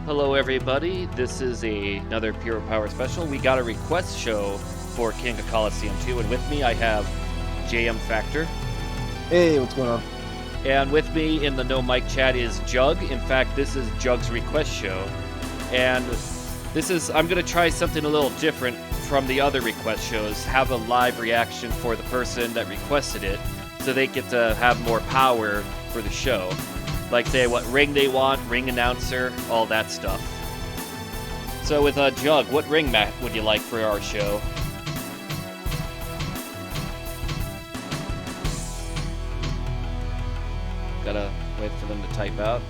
Hello everybody, this is another Pure Power special. We got a request show for King of Colosseum 2, and with me I have JM Factor. Hey, what's going on? And with me in the no mic chat is Jug. In fact, this is Jug's request show. And I'm going to try something a little different from the other request shows. Have a live reaction for the person that requested it, so they get to have more power for the show. Like say what ring they want, ring announcer, all that stuff. So with Jug, what ring mat would you like for our show? Gotta wait for them to type out.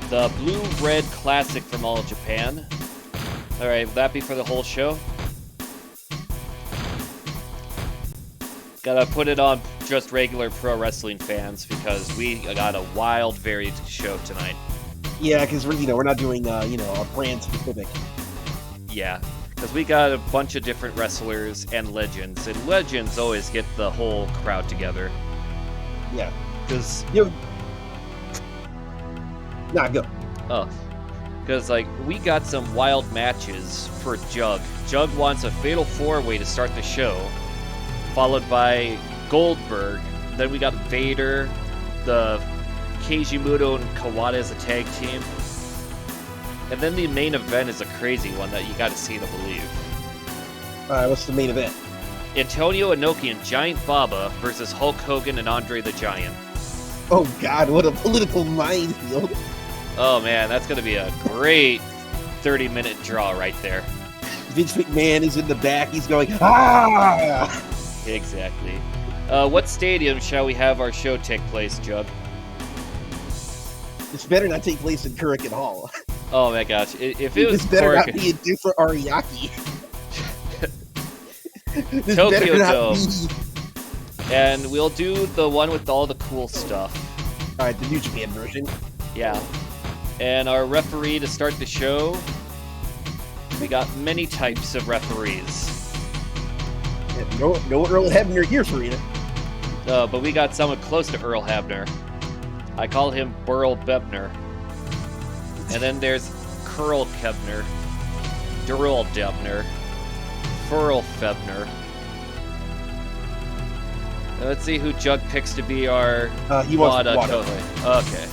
The Blue-Red Classic from All of Japan. Alright, will that be for the whole show? Gotta put it on just regular pro wrestling fans because we got a wild, varied show tonight. Yeah, because we're not doing a brand specific. Yeah, because we got a bunch of different wrestlers and legends, and legends always get the whole crowd together. Yeah, because go. Because we got some wild matches for Jug. Jug wants a fatal 4-way to start the show, followed by Goldberg. Then we got Vader, the Muto and Kawada as a tag team. And then the main event is a crazy one that you got to see to believe. Alright, what's the main event? Antonio Inoki and Giant Baba versus Hulk Hogan and Andre the Giant. Oh god, what a political minefield. Oh man, that's going to be a great 30-minute draw right there. Vince McMahon is in the back, he's going, ah! Exactly. What stadium shall we have our show take place, Jug? This better not take place in Kurikan Hall. Oh my gosh, if it was this better not be a different Ariake. This Tokyo Dome. Be... And we'll do the one with all the cool stuff. Alright, the New Japan version. Yeah. And our referee to start the show, we got many types of referees. Yeah, no Earl Hebner here, Farina. But we got someone close to Earl Hebner. I call him Burl Bebner. And then there's Curl Kebner, Durl Debner, Furl Febner. Let's see who Jug picks to be our Wada. Okay.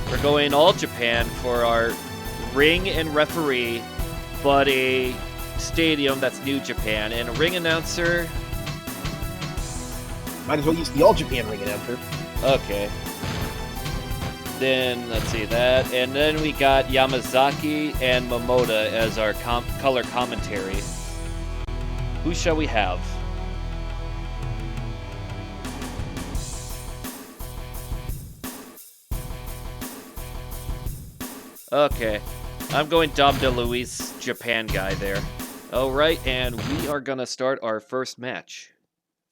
We're going all Japan for our ring and referee, but a stadium that's New Japan, and a ring announcer. Might as well use the All Japan ring announcer. Okay. Then, let's see that. And then we got Yamazaki and Momoda as our color commentary. Who shall we have? Okay. I'm going Dom DeLuise, Japan guy there. Alright, and we are gonna start our first match.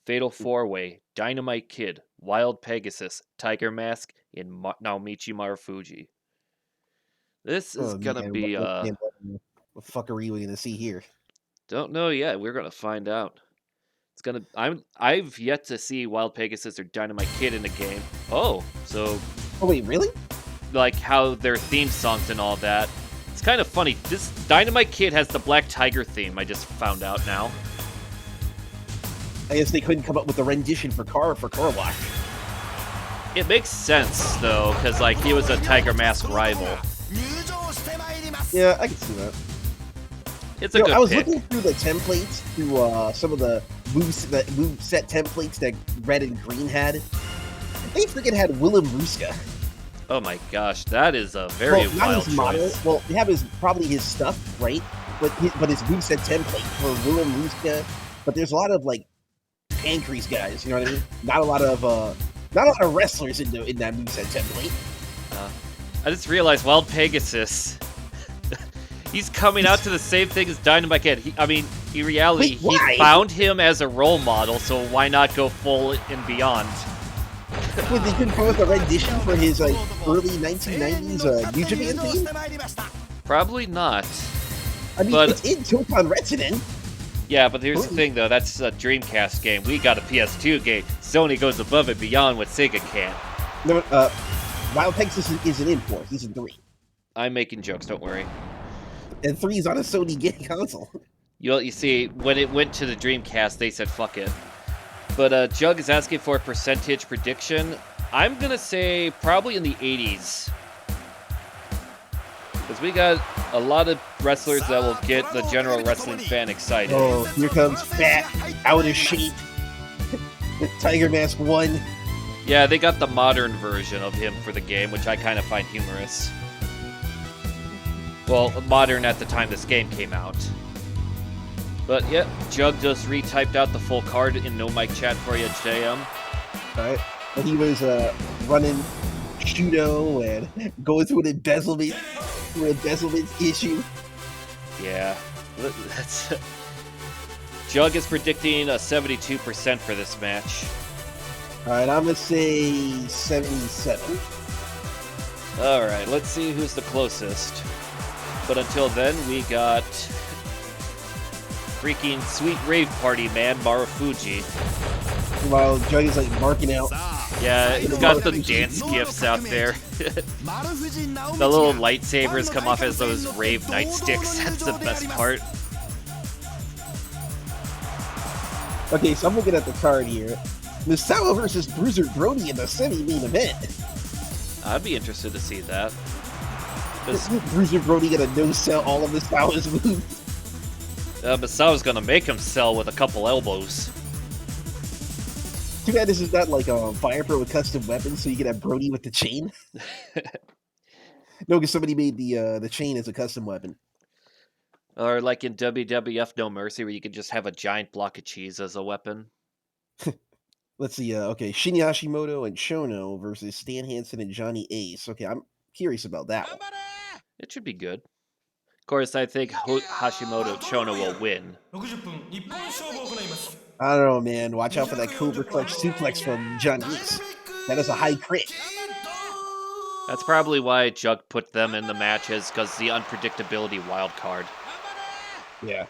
Fatal 4-Way, Dynamite Kid, Wild Pegasus, Tiger Mask, and Naomichi Marufuji. This is gonna be what fuckery are we gonna see here? Don't know yet. We're gonna find out. It's gonna. I've yet to see Wild Pegasus or Dynamite Kid in the game. Oh, so. Oh wait, really? Like how their theme songs and all that. It's kind of funny. This Dynamite Kid has the Black Tiger theme. I just found out now. I guess they couldn't come up with a rendition for Car Wash. It makes sense though, because he was a Tiger Mask rival. Yeah, I can see that. It's a good I was pick. looking through the templates, through some of the move set templates that Red and Green had. They freaking had Willem Ruska. Oh my gosh, that is a very wild his model. choice. Well, they have probably his stuff, right? But his moveset template for Willem Ruska. But there's a lot of pancreas guys. You know what I mean? Not a lot of wrestlers in that moveset template. I just realized Wild Pegasus. He's coming out to the same thing as Dynamite Kid. In reality, he found him as a role model, so why not go full and beyond? Wait, they couldn't come up with a rendition for his early 1990s New Japan theme? Probably not. It's in Tokan Retsuden. Yeah, but here's the thing, though. That's a Dreamcast game. We got a PS2 game. Sony goes above and beyond what Sega can. No, Wild Pegasus is an import. He's in 3. I'm making jokes, don't worry. And 3's on a Sony game console. You see, when it went to the Dreamcast, they said fuck it. But Jug is asking for a percentage prediction. I'm gonna say probably in the 80s. Because we got a lot of wrestlers that will get the general wrestling fan excited. Oh, here comes fat, out of shape, Tiger Mask 1. Yeah, they got the modern version of him for the game, which I kind of find humorous. Well, modern at the time this game came out. But yeah, Jug just retyped out the full card in no mic chat for you, JM. Alright. But he was running Shudo and going through an embezzlement issue. Yeah. That's Jug is predicting a 72% for this match. Alright, I'm gonna say 77. Alright, let's see who's the closest. But until then, we got freaking Sweet Rave Party man, Marufuji. While Jug is like marking out. Yeah, he's got the dance gifs out there. The little lightsabers come off as those rave nightsticks. That's the best part. Okay, so I'm looking at the card here. Misawa versus Bruiser Brody in the semi-main event. I'd be interested to see that. Bruiser Brody gonna no-sell all of Misawa's moves. Misawa's gonna make him sell with a couple elbows. Too bad this is not like a Fire Pro with custom weapons, so you can have Brody with the chain. No, because somebody made the chain as a custom weapon. Or like in WWF No Mercy, where you could just have a giant block of cheese as a weapon. Let's see. Okay, Shinya Hashimoto and Chono versus Stan Hansen and Johnny Ace. Okay, I'm curious about that one. It should be good. Of course, I think Hashimoto Chono will win. I don't know, man. Watch out for that Cobra Clutch suplex from Johnny Ace. That is a high crit. That's probably why Jug put them in the matches, because the unpredictability wild card. Yeah.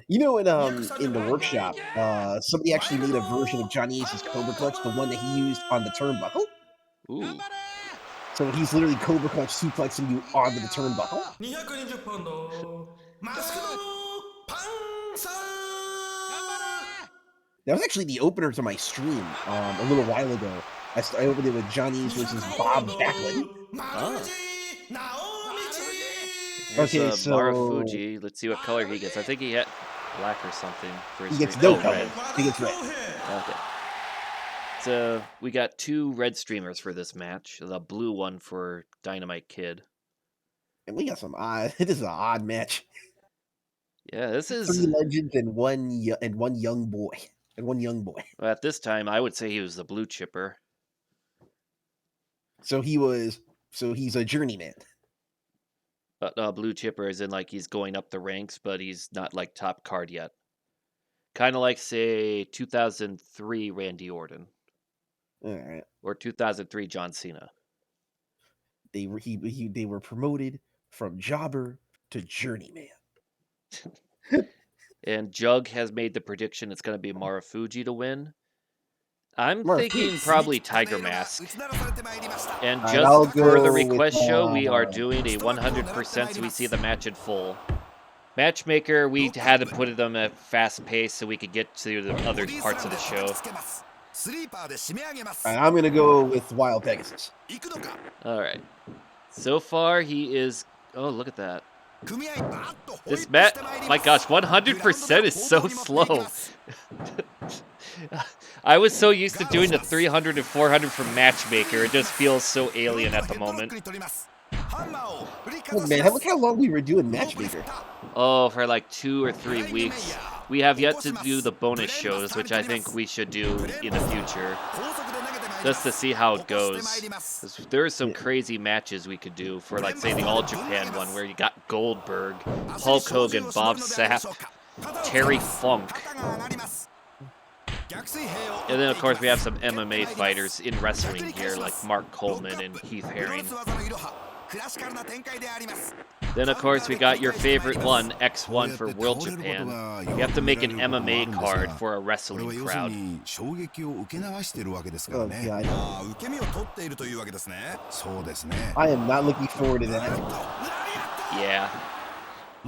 You know, in the workshop, somebody actually made a version of Johnny Ace's Cobra Clutch, the one that he used on the turnbuckle. Ooh. So he's literally Cobra Clutch suplexing you onto the turnbuckle. That was actually the opener to my stream a little while ago. I opened it with Johnny Ace versus Bob Backlund. Oh. Okay, so Marufuji. Let's see what color he gets. I think he had black or something for his he gets stream. no color. Red. He gets red. Okay. So we got 2 red streamers for this match. The blue one for Dynamite Kid. And we got some odd. This is an odd match. Yeah, this is 3 legends and one young boy. Well, at this time, I would say he was the blue chipper. So he's a journeyman. Blue chipper is in like he's going up the ranks, but he's not like top card yet. Kind of like, say, 2003 Randy Orton. All right. Or 2003 John Cena. They were promoted from jobber to journeyman. And Jug has made the prediction it's going to be Marufuji to win. I'm Marufuji. thinking probably Tiger Mask. And I'll just for the request with, show, we are doing a 100% so we see the match in full. Matchmaker, we had to put them at fast pace so we could get to the other parts of the show. I'm going to go with Wild Pegasus. All right. So far, he is... Oh, look at that. This match... My gosh, 100% is so slow. I was so used to doing the 300 and 400 from Matchmaker. It just feels so alien at the moment. Oh, man, look how long we were doing Matchmaker. Oh, for like 2 or 3 weeks. We have yet to do the bonus shows, which I think we should do in the future. Just to see how it goes. There are some crazy matches we could do for, like, say, the All Japan one, where you got Goldberg, Hulk Hogan, Bob Sapp, Terry Funk. And then, of course, we have some MMA fighters in wrestling here, like Mark Coleman and Heath Herring. Then, of course, we got your favorite one, X1 for World Japan. You have to make an MMA card for a wrestling crowd. Oh, God. I am not looking forward to that. Yeah.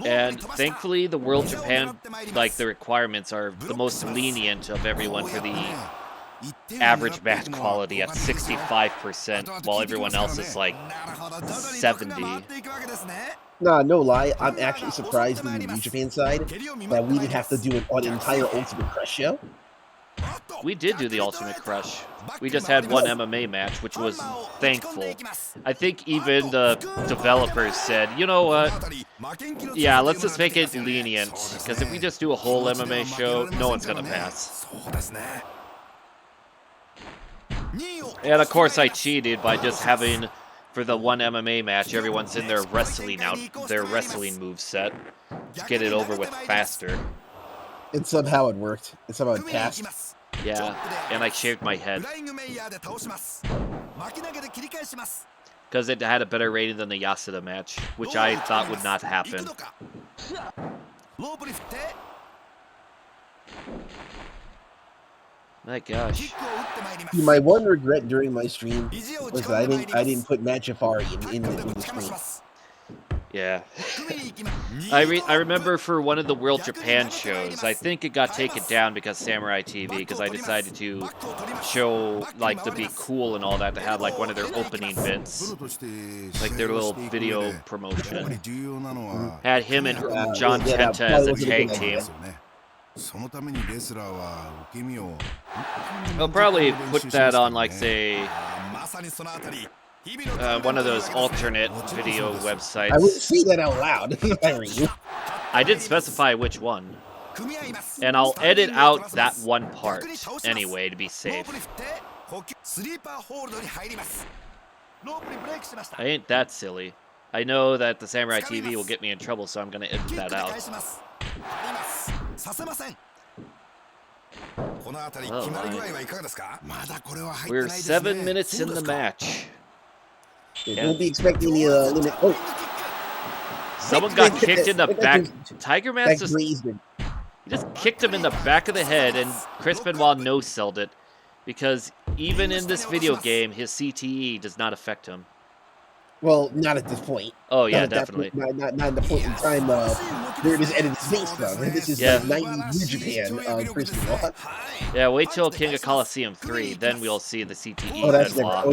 And thankfully, the World Japan, like, the requirements are the most lenient of everyone for the average match quality at 65%, while everyone else is like 70. Nah, no lie. I'm actually surprised in the New Japan side that we didn't have to do an entire Ultimate Crush show. We did do the Ultimate Crush. We just had one MMA match, which was thankful. I think even the developers said, you know what? Yeah, let's just make it lenient, because if we just do a whole MMA show, no one's gonna pass. And of course I cheated by just having, for the one MMA match, everyone's in their wrestling moveset. Just get it over with faster. And somehow it worked. And somehow it passed. Yeah, and I shaved my head. Because it had a better rating than the Yasuda match, which I thought would not happen. My gosh. My one regret during my stream was that I didn't put Matt Jafari in the stream. Yeah. I remember for one of the World Japan shows, I think it got taken down because Samurai TV, because I decided to show, like, to be cool and all that, to have, like, one of their opening bits. Like, their little video promotion. Had him and John Kenta as a tag team. I'll probably put that on, like, say, one of those alternate video websites. I wouldn't say that out loud. I did specify which one. And I'll edit out that one part anyway to be safe. I ain't that silly. I know that the Samurai TV will get me in trouble, so I'm going to edit that out. Oh, we're 7 minutes in the match. We'll be expecting the limit. Oh, someone got kicked in the back. Tiger Mask he just kicked him in the back of the head, and Chris Benoit no-selled it. Because even in this video game, his CTE does not affect him. Well, not at this point. Oh, yeah, definitely. Not at the point in time where it is edited space, though. This is like 90s New Japan, Chris Benoit. Yeah, wait till King of Colosseum 3, then we'll see the CTE. Oh, that's never,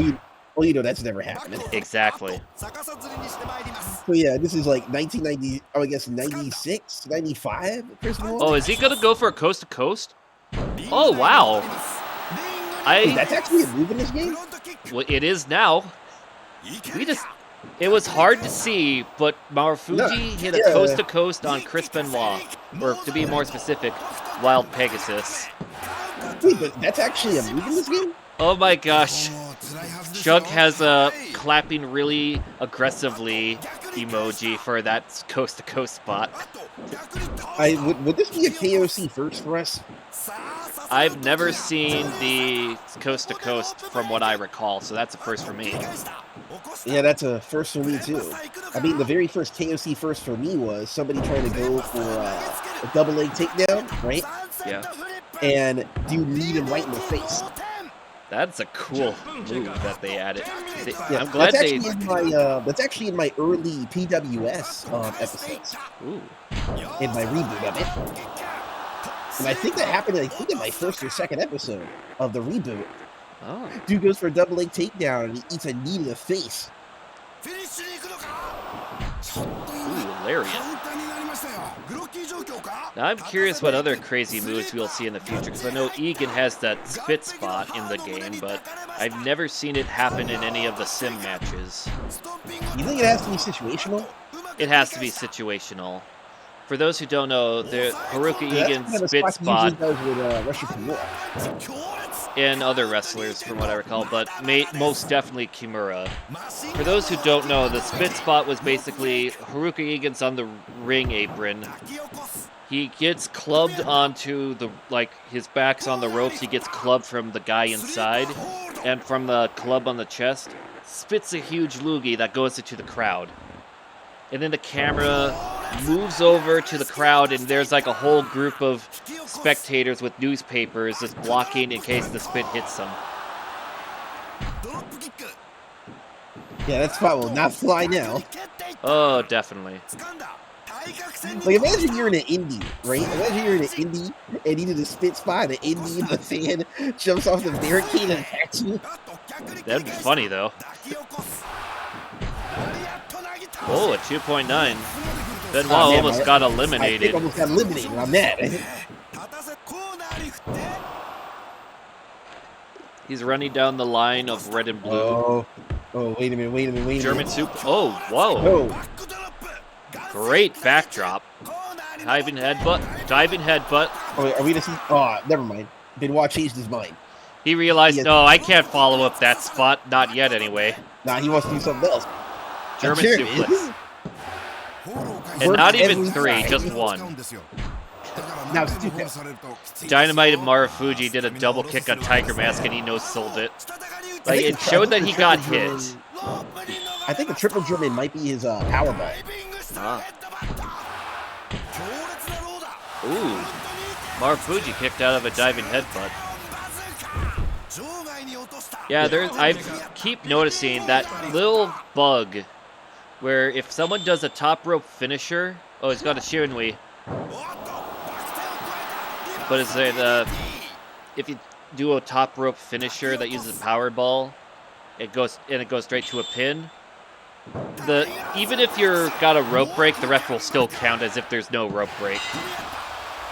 you know that's never happening. Exactly. So yeah, this is like 1990, I guess 96, 95, Chris Benoit. Oh, is he going to go for a coast-to-coast? Oh, wow. Wait, that's actually a move in this game? Well, it is now. It was hard to see, but Marufuji hit a coast-to-coast on Chris Benoit. Or, to be more specific, Wild Pegasus. Wait, but that's actually a move in this game? Oh my gosh. Jug has a clapping really aggressively emoji for that coast-to-coast spot. Would this be a KOC first for us? I've never seen the coast-to-coast from what I recall, so that's a first for me. Yeah, that's a first for me, too. I mean, the very first KOC first for me was somebody trying to go for a double leg takedown, right? Yeah. And dude kneed him right in the face. That's a cool move that they added. Yeah, I'm glad that's actually in my early PWS episodes. Ooh. In my reboot of it. And I think that happened, in my first or second episode of the reboot. Oh. Dude goes for a double leg takedown and he eats a knee to the face. Ooh, lariat. Now I'm curious what other crazy moves we'll see in the future, because I know Egan has that spit spot in the game, but I've never seen it happen in any of the sim matches. You think it has to be situational? It has to be situational. For those who don't know, the Haruka Egan's spit spot and other wrestlers, from what I recall, but most definitely Kimura. For those who don't know, the spit spot was basically Haruka Egan's on the ring apron. He gets clubbed onto his back's on the ropes. He gets clubbed from the guy inside, and from the club on the chest, spits a huge loogie that goes into the crowd. And then the camera moves over to the crowd, and there's like a whole group of spectators with newspapers just blocking in case the spit hits them. Yeah, that spot will not fly now. Oh, definitely. Like, imagine you're in an indie, right? Imagine you're in an indie, and you do the spit spot, and the indie, the fan jumps off the barricade and attacks you. That'd be funny, though. Oh, a 2.9. Benoit almost got eliminated. I think almost got eliminated on that. He's running down the line of red and blue. Oh, wait a minute. German soup. Oh, whoa. Oh. Great backdrop. Diving headbutt. Oh, wait, are we gonna see? Oh, never mind. Benoit changed his mind. He realized, no, I can't follow up that spot. Not yet, anyway. Nah, he wants to do something else. German suplex. And not even 3, just 1. Now, stupid. Dynamite and Marufuji did a double kick on Tiger Mask, and he no-sold it. Like, it showed that he got hit. I think the triple German might be his powerbomb. Ooh. Marufuji kicked out of a diving headbutt. Yeah, I keep noticing that little bug where if someone does a top rope finisher, oh, he's got a Shirinui. But is it if you do a top rope finisher that uses a power ball, it goes straight to a pin. Even if you're got a rope break, the ref will still count as if there's no rope break.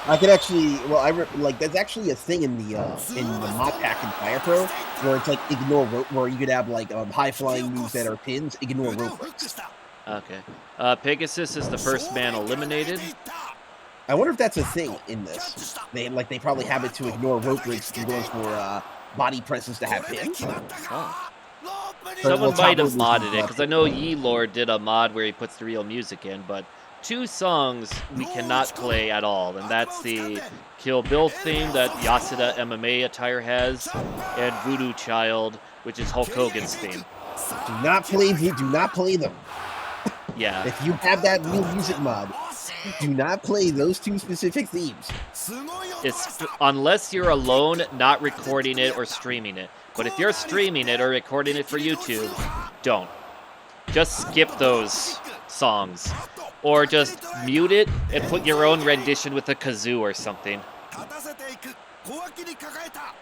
I could actually, that's actually a thing in the Mod Pack and Fire Pro, where it's like ignore rope, where you could have like high flying moves that are pins, ignore rope breaks. Okay. Pegasus is the first man eliminated. I wonder if that's a thing in this. They probably have it to ignore rope breaks and goes for body presses to have pins. Oh. Someone might have modded it, because I know Ye-Lord did a mod where he puts the real music in, but 2 songs we cannot play at all, and that's the Kill Bill theme that Yasuda MMA attire has, and Voodoo Child, which is Hulk Hogan's theme. Do not play them. Yeah. If you have that real music mod, do not play those 2 specific themes. Unless you're alone, not recording it or streaming it. But if you're streaming it or recording it for YouTube, don't. Just skip those songs. Or just mute it and put your own rendition with a kazoo or something.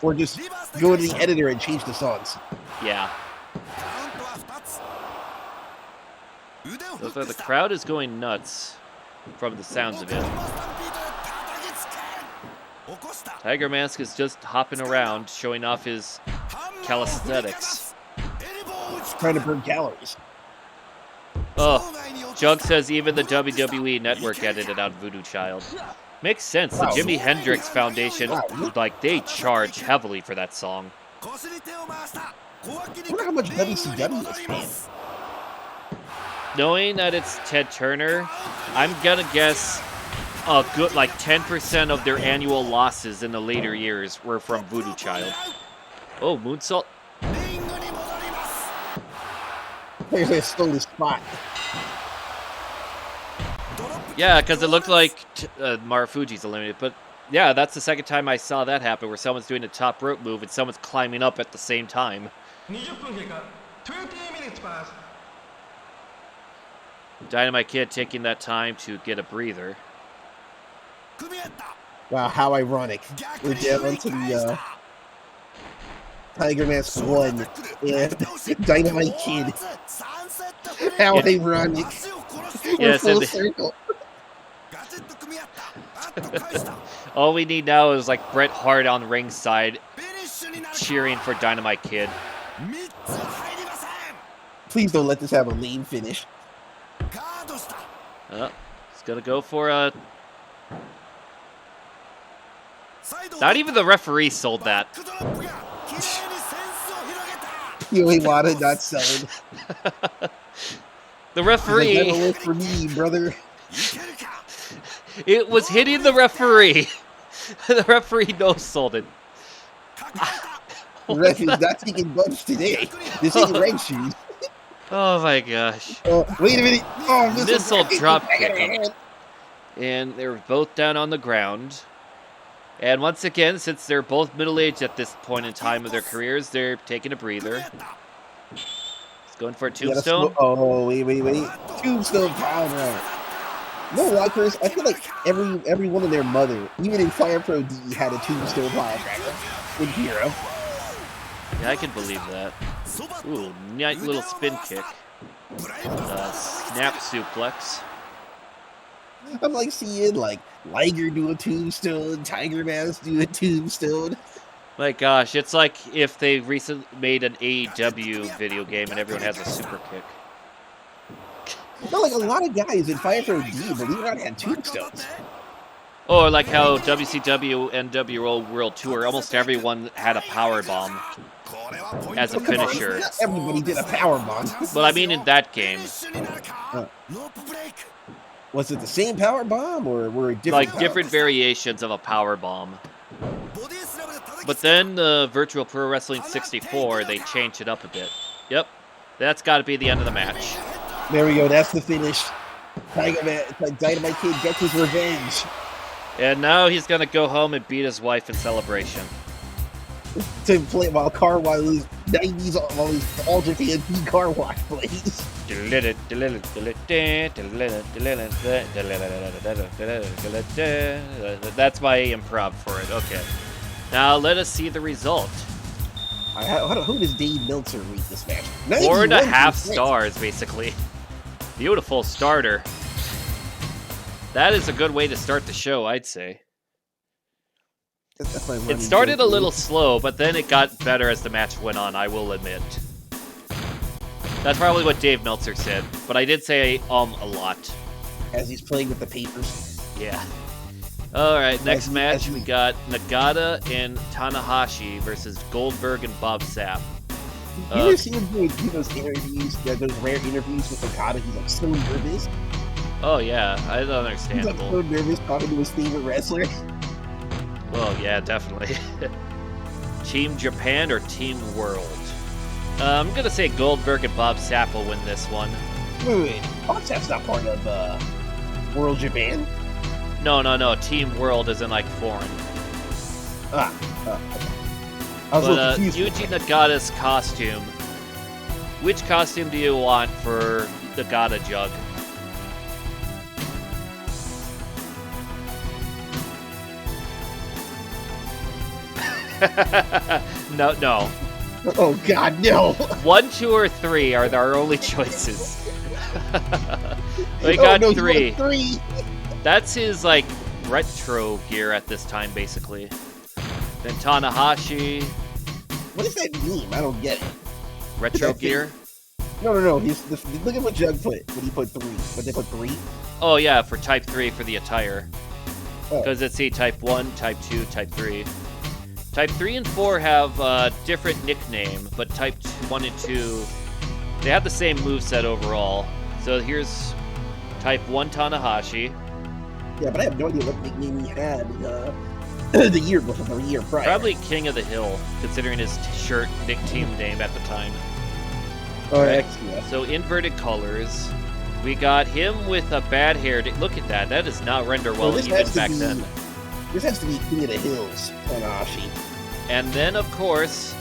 Or just go to the editor and change the songs. Yeah. So the crowd is going nuts from the sounds of it. Tiger Mask is just hopping around, showing off his calisthenics. Trying to burn calories. Oh, Jug says even the WWE Network edited out Voodoo Child. Makes sense. The Jimi Hendrix Foundation, they charge heavily for that song. I wonder how much WCW is paying. Knowing that it's Ted Turner, I'm gonna guess a good 10% of their annual losses in the later years were from Voodoo Child. Oh, moonsault. They stole the spot. Yeah, because it looked like Marufuji's eliminated. But yeah, that's the second time I saw that happen, where someone's doing a top rope move and someone's climbing up at the same time. Dynamite Kid taking that time to get a breather. Wow, how ironic. We're down to the Tiger Mask 1 and Dynamite Kid. How ironic. We're full circle. All we need now is Bret Hart on ringside cheering for Dynamite Kid. Please don't let this have a lean finish. It's gonna go for a... Not even the referee sold that. You ain't wanted, not selling. The referee... That'll work for me, brother. It was hitting the referee. The referee no-sold it. The ref is not taking bumps today. This ain't red shoes. Oh my gosh. Wait a minute. Oh, Missile drop kick him. him. And they're both down on the ground. And once again, since they're both middle-aged at this point in time of their careers, they're taking a breather. He's going for a tombstone. Oh, wait. Tombstone power. No, like Chris, I feel like everyone and their mother, even in Fire Pro D, had a tombstone power cracker in Hero. Yeah, I can believe that. Ooh, nice little spin kick. Snap suplex. I'm like seeing like Liger do a tombstone, Tiger Mask do a tombstone. My gosh, it's like if they recently made an AEW video game and everyone has a super kick. No, like a lot of guys in Fire Pro D, believe it or not, had tombstones. Or like how WCW NWO World Tour, almost everyone had a power bomb as a finisher. Not everybody did a power bomb. But I mean in that game. Was it the same power bomb or were it different? Like different variations of a power bomb. But then Virtual Pro Wrestling 64, they changed it up a bit. Yep, that's got to be the end of the match. There we go. That's the finish. Dynamite Kid gets his revenge. And now he's gonna go home and beat his wife in celebration. To play while Car Wash 90s while his All Japan B Car Wash plays. That's my improv for it. Okay. Now let us see the result. Who does Dave Meltzer rate this match? 4.5 stars, basically. Beautiful starter. That is a good way to start the show, I'd say. It started a little slow, but then it got better as the match went on, I will admit. That's probably what Dave Meltzer said, but I did say a lot. As he's playing with the papers. Yeah. Alright, next match we got Nagata and Tanahashi versus Goldberg and Sapp. You ever seen him do those interviews, those rare interviews with Nagata? He's like so nervous. Oh yeah, that's understandable. He's like so nervous talking to his favorite wrestler. Well, yeah, definitely. Team Japan or Team World? I'm gonna say Goldberg and Sapp will win this one. Wait. Bob Sapp's not part of World Japan? No. Team World isn't like foreign. But Yuji Nagata's costume. Which costume do you want for Nagata, Jug? No. Oh God, no! 1, 2, or 3 are our only choices. We got 3. That's his like retro gear at this time, basically. Then Tanahashi. What does that mean? I don't get it. Retro gear? No. Look at what Jug put when he put 3. But they put 3? Oh yeah, for Type 3 for the attire. Because it's Type 1, Type 2, Type 3. Type 3 and 4 have a different nickname, but Type 1 and 2, they have the same moveset overall. So here's Type 1 Tanahashi. Yeah, but I have no idea what nickname he had the year before, the year prior. Probably King of the Hill, considering his shirt team name at the time. Alright, so inverted colors. We got him with a bad hair. Look at that. That does not render well even back then. This has to be King of the Hills, Tanahashi. And then, of course,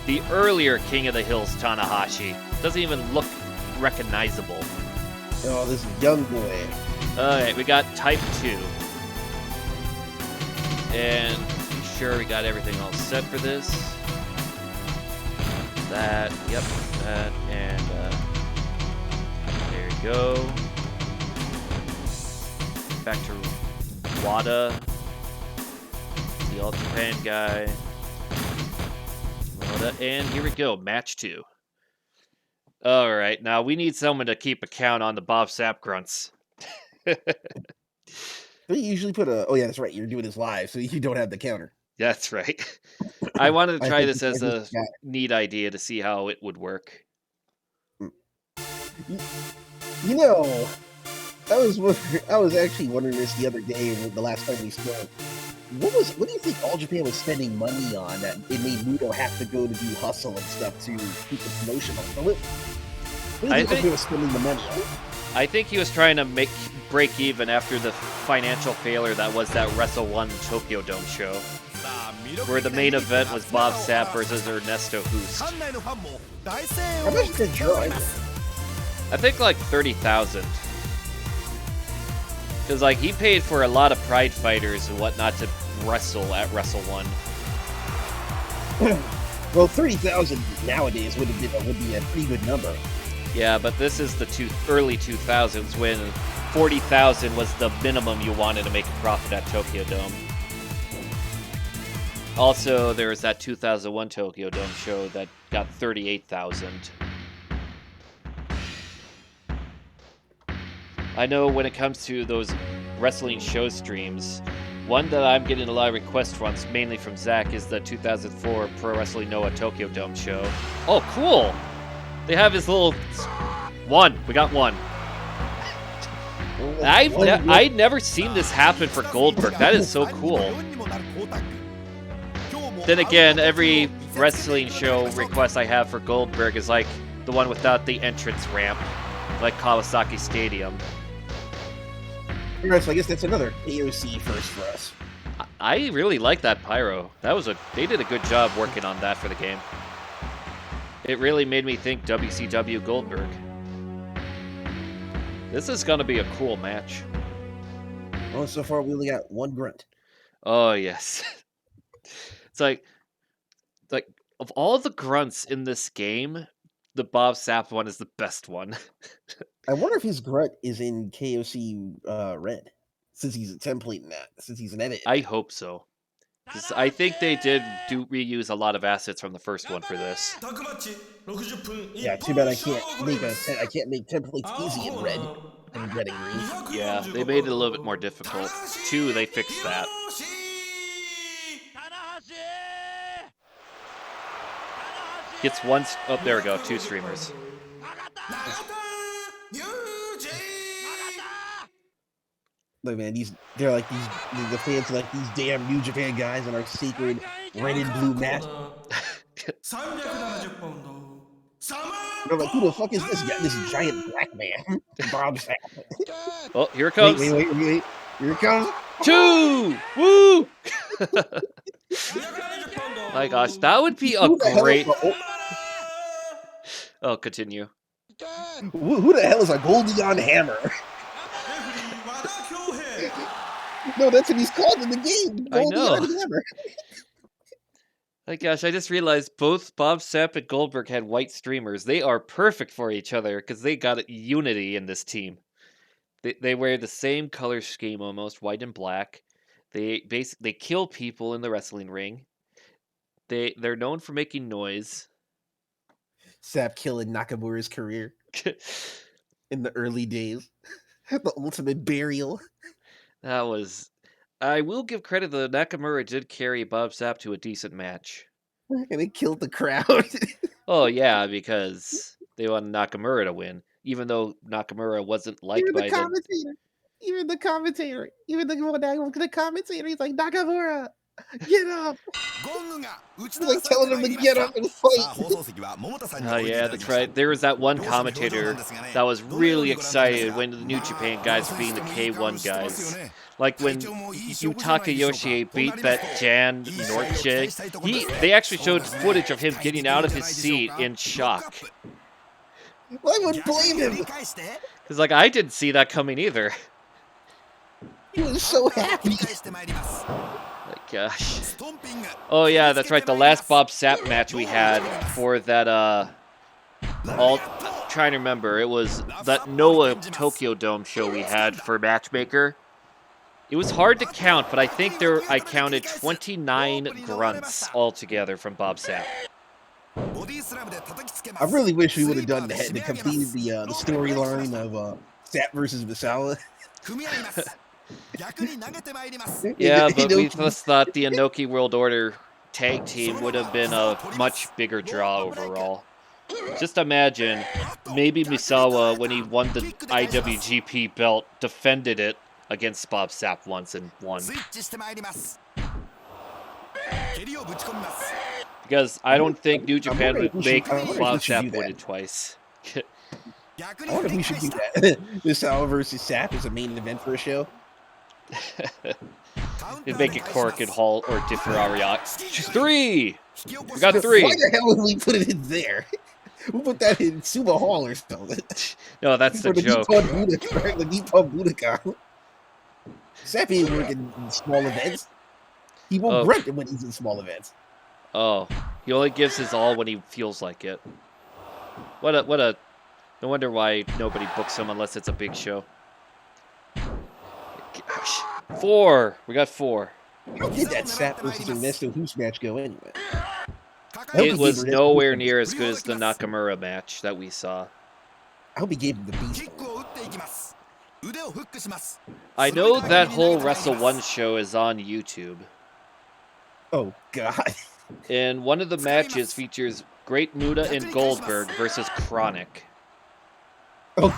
the earlier King of the Hills, Tanahashi. Doesn't even look recognizable. Oh, this is young boy. Alright, we got Type 2. And be sure we got everything all set for this. That, and there you go. Back to Wada. The All Japan guy. And here we go, match 2. Alright, now we need someone to keep a count on the Sapp grunts. They usually put oh yeah, that's right, you're doing this live, so you don't have the counter. That's right. I wanted to try this as a neat idea to see how it would work. You know, I was actually wondering this the other day, the last time we spoke. What do you think All Japan was spending money on that it made Muto have to go to do hustle and stuff to keep the promotion on? I he was spending the money. I think he was trying to break even after the financial failure that was that Wrestle 1 Tokyo Dome show, where the main event was Bob Sapp versus Ernesto Hoost. How much did draw? I think like 30,000. Because like he paid for a lot of Pride fighters and whatnot to wrestle at Wrestle 1. Well, 30,000 nowadays would be a pretty good number. Yeah, but this is the early 2000s when 40,000 was the minimum you wanted to make a profit at Tokyo Dome. Also, there was that 2001 Tokyo Dome show that got 38,000. I know when it comes to those wrestling show streams, one that I'm getting a lot of requests from, mainly from Zach, is the 2004 Pro Wrestling Noah Tokyo Dome show. Oh, cool! They have his little... One! We got one. I'd never seen this happen for Goldberg. That is so cool. Then again, every wrestling show request I have for Goldberg is like the one without the entrance ramp, like Kawasaki Stadium. Alright, so I guess that's another AOC first for us. I really like that pyro. They did a good job working on that for the game. It really made me think WCW Goldberg. This is gonna be a cool match. Well, so far we only got one grunt. Oh yes. It's like of all the grunts in this game, the Bob Sapp one is the best one. I wonder if his grunt is in KOC Red, since he's a template in that, since he's an edit. I hope so. 'Cause I think they did reuse a lot of assets from the first one for this. Yeah, too bad I can't make templates easy in Red. I'm getting green. Yeah, they made it a little bit more difficult. 2, they fixed that. Gets one. Oh, there we go. 2 streamers. Look, man, the fans are like these damn New Japan guys in our sacred red and blue mat. They're like, who the fuck is this guy? This giant black man. Bob Sapp. Oh, here it comes. Wait. Here it comes. 2! Woo! My gosh, that would be a great... Oh, continue. Who the hell is a Goldion Hammer? No, that's what he's called in the game. I know. Hammer. My gosh, I just realized both Bob Sapp and Goldberg had white streamers. They are perfect for each other because they got unity in this team. They wear the same color scheme almost, white and black. They kill people in the wrestling ring. They're known for making noise. Sapp killing Nakamura's career in the early days. The ultimate burial. That was... I will give credit that Nakamura did carry Bob Sapp to a decent match. And it killed the crowd. Oh, yeah, because they wanted Nakamura to win, even though Nakamura wasn't liked by the commentator. Even the commentator. Even the commentator, he's like, Nakamura, get up. He's like telling him to get up and fight. Oh, yeah, that's right. There was that one commentator that was really excited when the New Japan guys were being the K1 guys. Like when Yutaka Yoshie beat that Jan Norche, they actually showed footage of him getting out of his seat in shock. Well, I wouldn't blame him. Because, like, I didn't see that coming either. He was so happy. Gosh. Oh yeah, that's right. The last Bob Sapp match we had for that trying to remember, it was that Noah Tokyo Dome show we had for Matchmaker. It was hard to count, but I think I counted 29 grunts altogether from Bob Sapp. I really wish we would have done that to complete the storyline of Sapp versus Misawa. Yeah, but we just thought the Inoki World Order tag team would have been a much bigger draw overall. Just imagine, maybe Misawa, when he won the IWGP belt, defended it against Bob Sapp once and won. Because I don't think New Japan would make Bob Sapp win it twice. I wonder if we should do that. Misawa versus Sapp is a main event for a show. They'd make it Cork and Hall or Differariat. 3! We got Why 3! the hell would we put it in there? We'll put that in Sumo Hall or something. No, that's the joke. The Nippon Budokan. Sapp ain't working in small events. He won't grunt when he's in small events. Oh, he only gives his all when he feels like it. What a... No wonder why nobody books him unless it's a big show. Gosh. 4! We got 4. How did that Sapp versus Ernesto Hoops match go anyway? It was nowhere near as good as the Nakamura match that we saw. I hope he gave him the beast. I know that whole Wrestle 1 show is on YouTube. Oh, God. And one of the matches features Great Muta and Goldberg versus Chronic. Oh,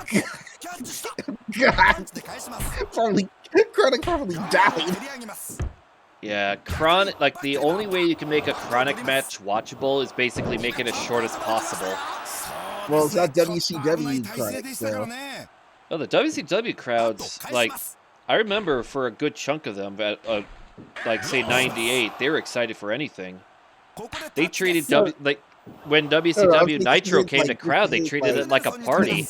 God. Chronic probably died. Yeah, Chronic, like, the only way you can make a Chronic match watchable is basically make it as short as possible. Well, it's not WCW Chronic, so... Oh, the WCW crowds, like, I remember for a good chunk of them, at, like, say, 98, they were excited for anything. They treated, when WCW Nitro came to crowd, they treated it like a party.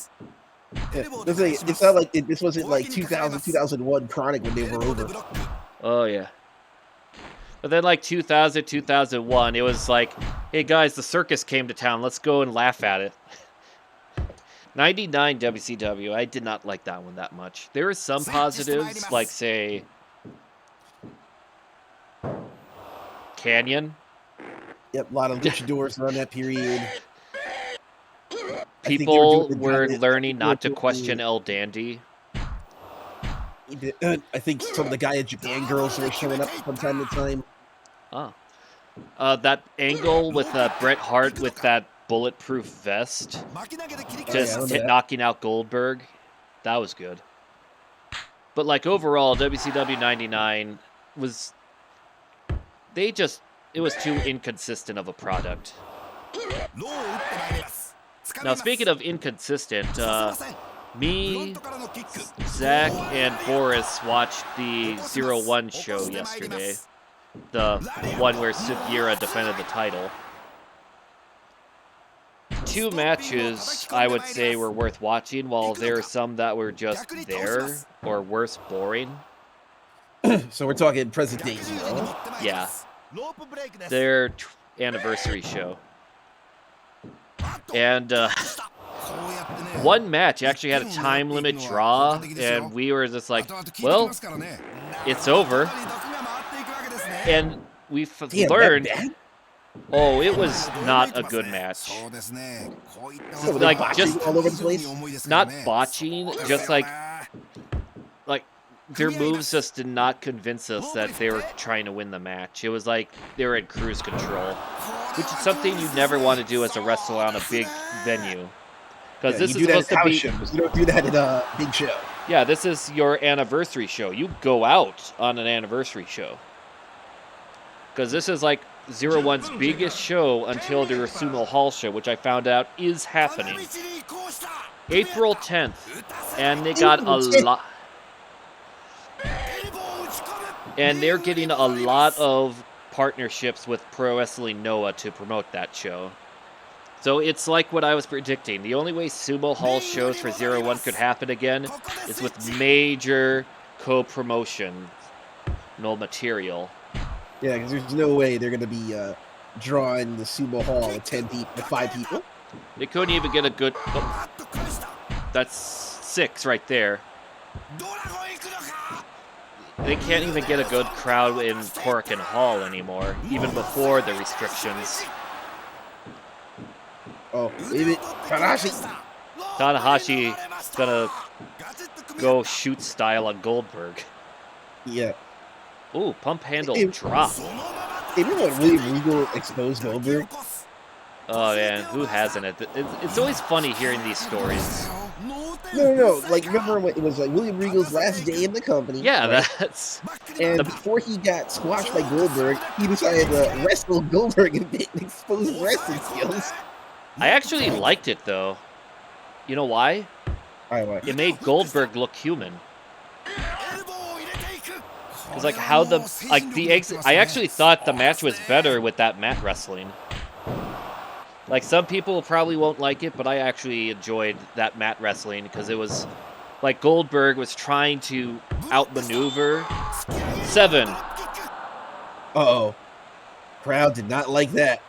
Yeah, it's not like, this wasn't like 2000, 2001 Chronic when they were over. Oh, yeah. But then, like, 2000, 2001, it was like, hey, guys, the circus came to town. Let's go and laugh at it. 99 WCW, I did not like that one that much. There were some positives, like, say, Canyon. Yep, a lot of luchadors around that period. People were learning not to question El Dandy. I think some of the Gaia Japan girls were showing up from time to time. Oh. That angle with Bret Hart with that bulletproof vest, just knocking out Goldberg, that was good. But, like, overall, WCW 99 was... it was too inconsistent of a product. Now, speaking of inconsistent, me, Zach, and Boris watched the 01 show yesterday. The one where Sugiura defended the title. 2 matches, I would say, were worth watching, while there are some that were just there, or worse, boring. So we're talking present day, you know? Yeah. Their anniversary show. And one match actually had a time limit draw, and we were just like, well, it's over. And we learned, oh, it was not a good match. So like, just all over the place? Not botching, just like their moves just did not convince us that they were trying to win the match. It was like they were in cruise control, which is something you never want to do as a wrestler on a big venue. Because this is supposed to be... shows. You don't do that in a big show. Yeah, this is your anniversary show. You go out on an anniversary show. Because this is like 01's biggest show until their Sumo Hall show, which I found out is happening. April 10th. And they got a lot... And they're getting a lot of partnerships with Pro Wrestling Noah to promote that show. So it's like what I was predicting. The only way Sumo Hall shows for 01 could happen again is with major co-promotion, no material. Yeah, because there's no way they're going to be drawing the Sumo Hall with 10 people, with 5 people. They couldn't even get a good... Oh, that's 6 right there. They can't even get a good crowd in Cork and Hall anymore, even before the restrictions. Oh, leave it. Tanahashi's gonna go shoot style on Goldberg. Yeah. Ooh, pump handle drop. Hey, remember when William Regal exposed Goldberg? Oh, man, who hasn't it? It's always funny hearing these stories. No. Like, remember when it was like William Regal's last day in the company? Yeah, right? that's... And before he got squashed by Goldberg, he decided to wrestle Goldberg and expose his wrestling skills. I actually liked it, though. You know why? Alright, It made Goldberg look human. Because like how the I actually thought the match was better with that mat wrestling. Like some people probably won't like it, but I actually enjoyed that mat wrestling because it was like Goldberg was trying to outmaneuver 7. Uh-oh. Crowd did not like that.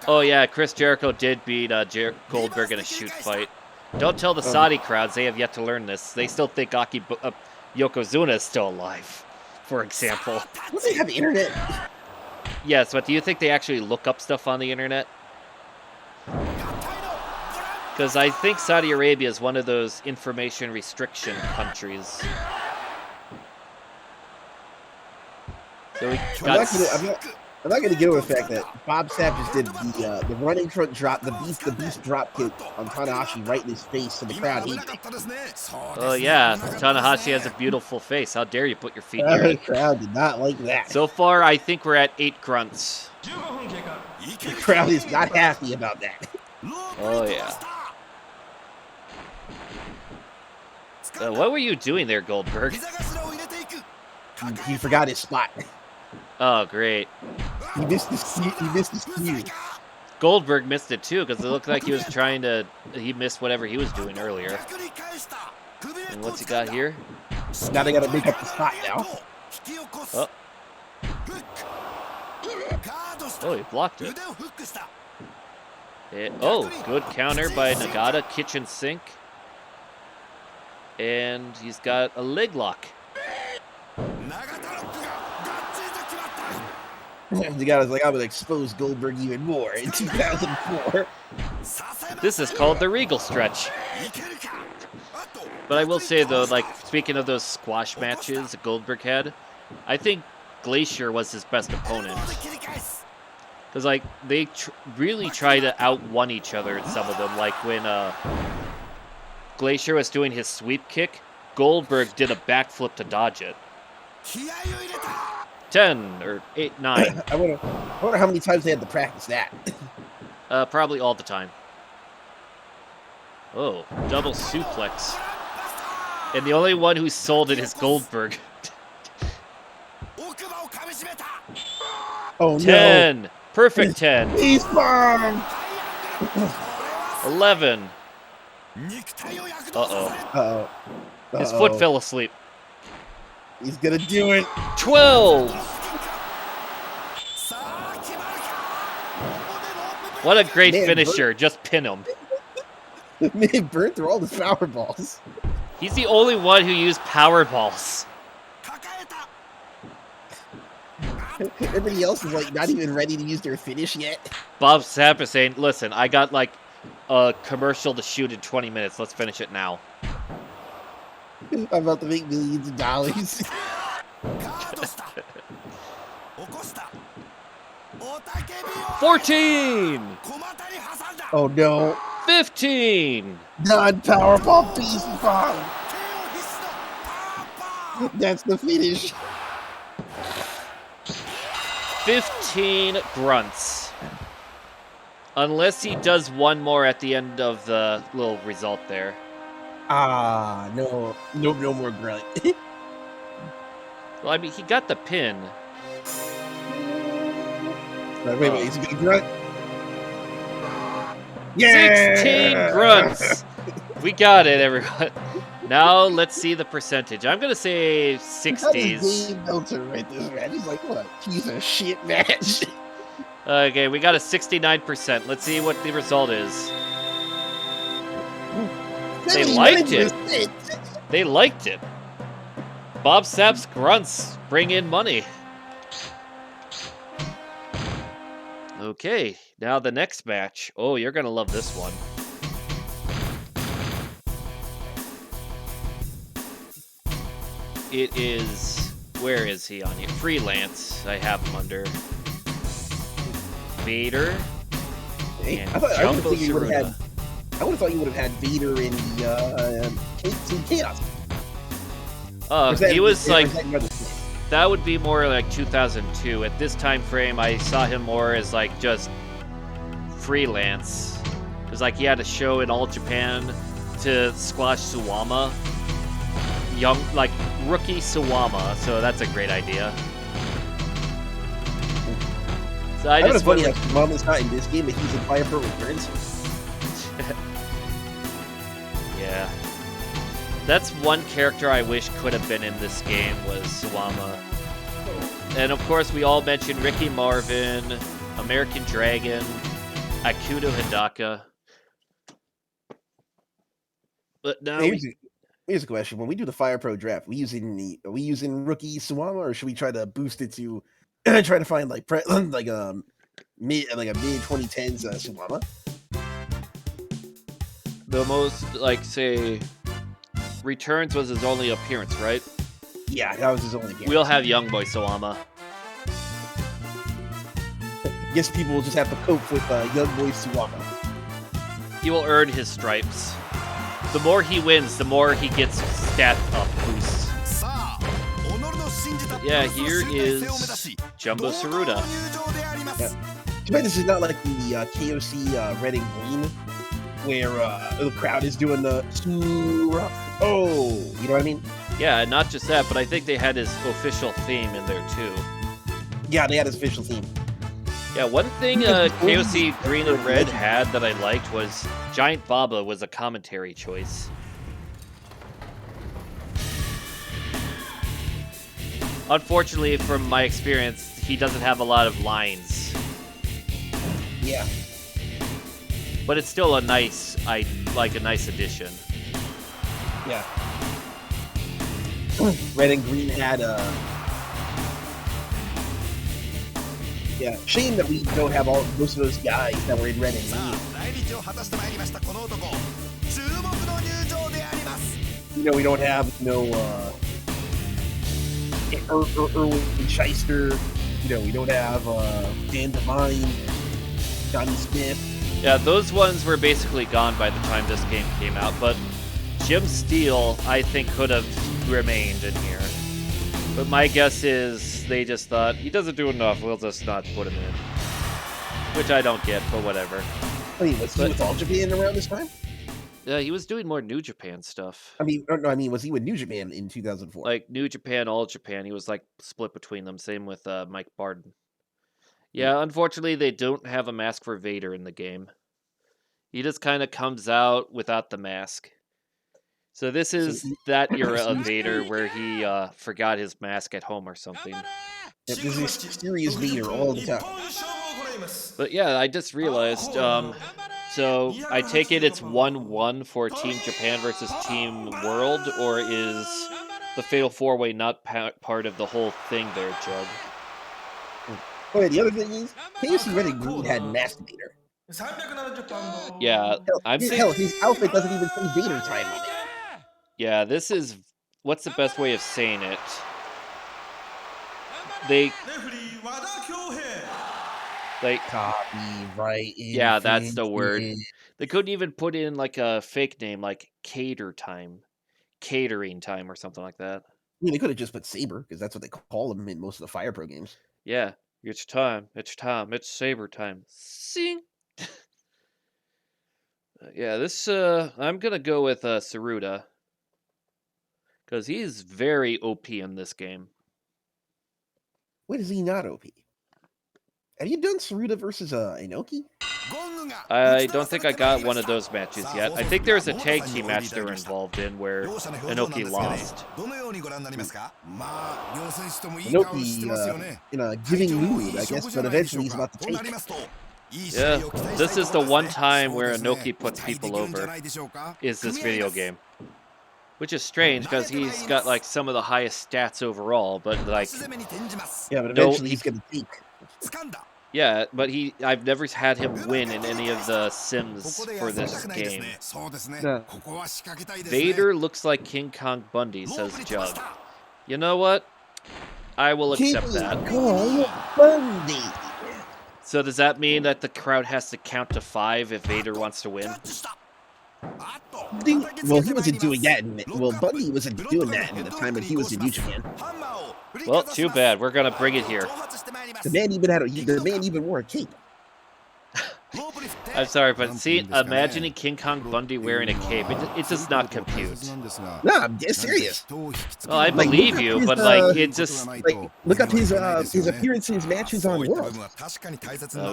Oh yeah, Chris Jericho did beat Goldberg in a shoot fight. Don't tell the Saudi crowds, they have yet to learn this. They still think Yokozuna is still alive, for example. Don't they have internet? Yes, but do you think they actually look up stuff on the internet? Because I think Saudi Arabia is one of those information restriction countries. So we got... I'm not gonna get over the fact that Bob Sapp just did the running front drop, the beast drop kick on Tanahashi right in his face, so the crowd hates it. Oh yeah, Tanahashi has a beautiful face. How dare you put your feet near The it? crowd did not like that. So far, I think we're at 8 grunts. The crowd is not happy about that. Oh yeah. What were you doing there, Goldberg? He forgot his spot. Oh, great. He missed his cue. Goldberg missed it too, because it looked like he was trying to... He missed whatever he was doing earlier. And what's he got here? Now they gotta make up the spot now. Oh. Oh, he blocked it. Oh, good counter by Nagata. Kitchen sink. And he's got a leg lock. Nagata's like, I would expose Goldberg even more in 2004. This is called the Regal stretch. But I will say, though, like, speaking of those squash matches that Goldberg had, I think Glacier was his best opponent. Because, like, they really try to out-one each other in some of them. Like, when Glacier was doing his sweep kick, Goldberg did a backflip to dodge it. 10 or 8, 9. I wonder how many times they had to practice that. Probably all the time. Oh, double suplex. And the only one who sold it is Goldberg. Oh, 10. No. Perfect 10. He's bomb. 11. Uh-oh. His foot fell asleep. He's gonna do it. 12. What a great finisher. Just pin him. Man, burned through all the power balls. He's the only one who used power balls. Everybody else is like not even ready to use their finish yet. Bob Sapp is saying, listen, I got like a commercial to shoot in 20 minutes. Let's finish it now. I'm about to make millions of dollars. 14. Oh no. 15. Non-powerball beast bomb. That's the finish. 15 grunts. Unless he does one more at the end of the little result there. Ah, no more grunt. Well, I mean, he got the pin. Wait, is he gonna grunt? Yeah! 16 grunts. We got it, everyone. Now let's see the percentage. I'm gonna say 60s. Dave Meltzer right this man. He's like, what? Piece of shit match. Okay, we got a 69%. Let's see what the result is. They liked it. They liked it. Bob Sapp's grunts bring in money. Okay, now the next match. Oh, you're gonna love this one. It is... Where is he on here? Freelance. I have him under. Vader. Hey, and I would have thought you would Tsuruta. have had Vader in the Chaos. He was like... That would be more like 2002. At this time frame, I saw him more as like just freelance. was like he had a show in All Japan to squash Suwama. Like rookie Suwama, so that's a great idea. So I just funny how Suwama's not in this game, but he's in Fire Pro Returns. Yeah. That's one character I wish could have been in this game was Suwama. And of course we all mentioned Ricky Marvin, American Dragon, Akuto Hidaka. But now here's a question: when we do the Fire Pro draft, are we using rookie Suwama, or should we try to boost it to try to find like a mid 2010s Suwama? The most say Returns was his only appearance, right? Yeah, that was his only appearance. We'll have Young Boy Suwama. Guess people will just have to cope with Young Boy Suwama. He will earn his stripes. The more he wins, the more he gets stat up boosts. But yeah, here is Jumbo Tsuruta. Yeah. Too bad this is not like the KOC Red and Green, where the crowd is doing the Tsuruta. Oh, you know what I mean? Yeah, not just that, but I think they had his official theme in there too. Yeah, they had his official theme. Yeah, one thing KOC Green and Red had that I liked was Giant Baba was a commentary choice. Unfortunately, from my experience, he doesn't have a lot of lines. Yeah. But it's still a nice addition. Yeah. Red and Green had yeah, shame that we don't have most of those guys that were in Red and Green. You know, we don't have Erwin Shyster. You know, we don't have Dan Devine, Johnny Smith. Yeah, those ones were basically gone by the time this game came out, but Jim Steele, I think, could have remained in here. But my guess is they just thought, he doesn't do enough, we'll just not put him in. Which I don't get, but whatever. I mean, was he with All Japan around this time? Yeah, he was doing more New Japan stuff. I mean, was he with New Japan in 2004? Like, New Japan, All Japan, he was, like, split between them. Same with Mike Barden. Yeah, unfortunately, they don't have a mask for Vader in the game. He just kind of comes out without the mask. So this is that era of Vader where he forgot his mask at home or something. Yeah, this is serious Vader all the time. But yeah, I just realized, so I take it it's 1-1 for Team Japan versus Team World, or is the Fatal 4-Way not part of the whole thing there, Jug? Oh, yeah, the other thing is, KOC Red and Green had masked Vader. Yeah, his outfit doesn't even say Vader time on it. Yeah, this is, what's the best way of saying it? They copyright. Yeah, that's the word. They couldn't even put in like a fake name like catering time or something like that. I mean, they could have just put Saber, because that's what they call him in most of the Fire Pro games. Yeah, it's time, it's Saber time. Sing. Yeah, this I'm gonna go with Tsuruta. Because he's very OP in this game. When is he not OP? Have you done Tsuruta versus Inoki? I don't think I got one of those matches yet. I think there was a tag team match they were involved in where Inoki lost. Inoki in a giving mood, I guess, but eventually he's about to take. Yeah, this is the one time where Inoki puts people over, is this video game. Which is strange, because he's got, like, some of the highest stats overall, but, like... Yeah, but eventually he's gonna peak. Yeah, but I've never had him win in any of the sims for this game. No. Vader looks like King Kong Bundy, says Jug. You know what? I will accept that. Kong Bundy! So does that mean that the crowd has to count to 5 if Vader wants to win? Well, he wasn't doing that. Bundy wasn't doing that in the time that he was in New Japan. Well, too bad. We're gonna bring it here. The man even wore a cape. I'm sorry, but see, imagining King Kong Bundy wearing a cape, it does not compute. No, I'm dead serious. Well, I Like, believe look up you, his, but like, it just... Like, look up his appearances matches on World.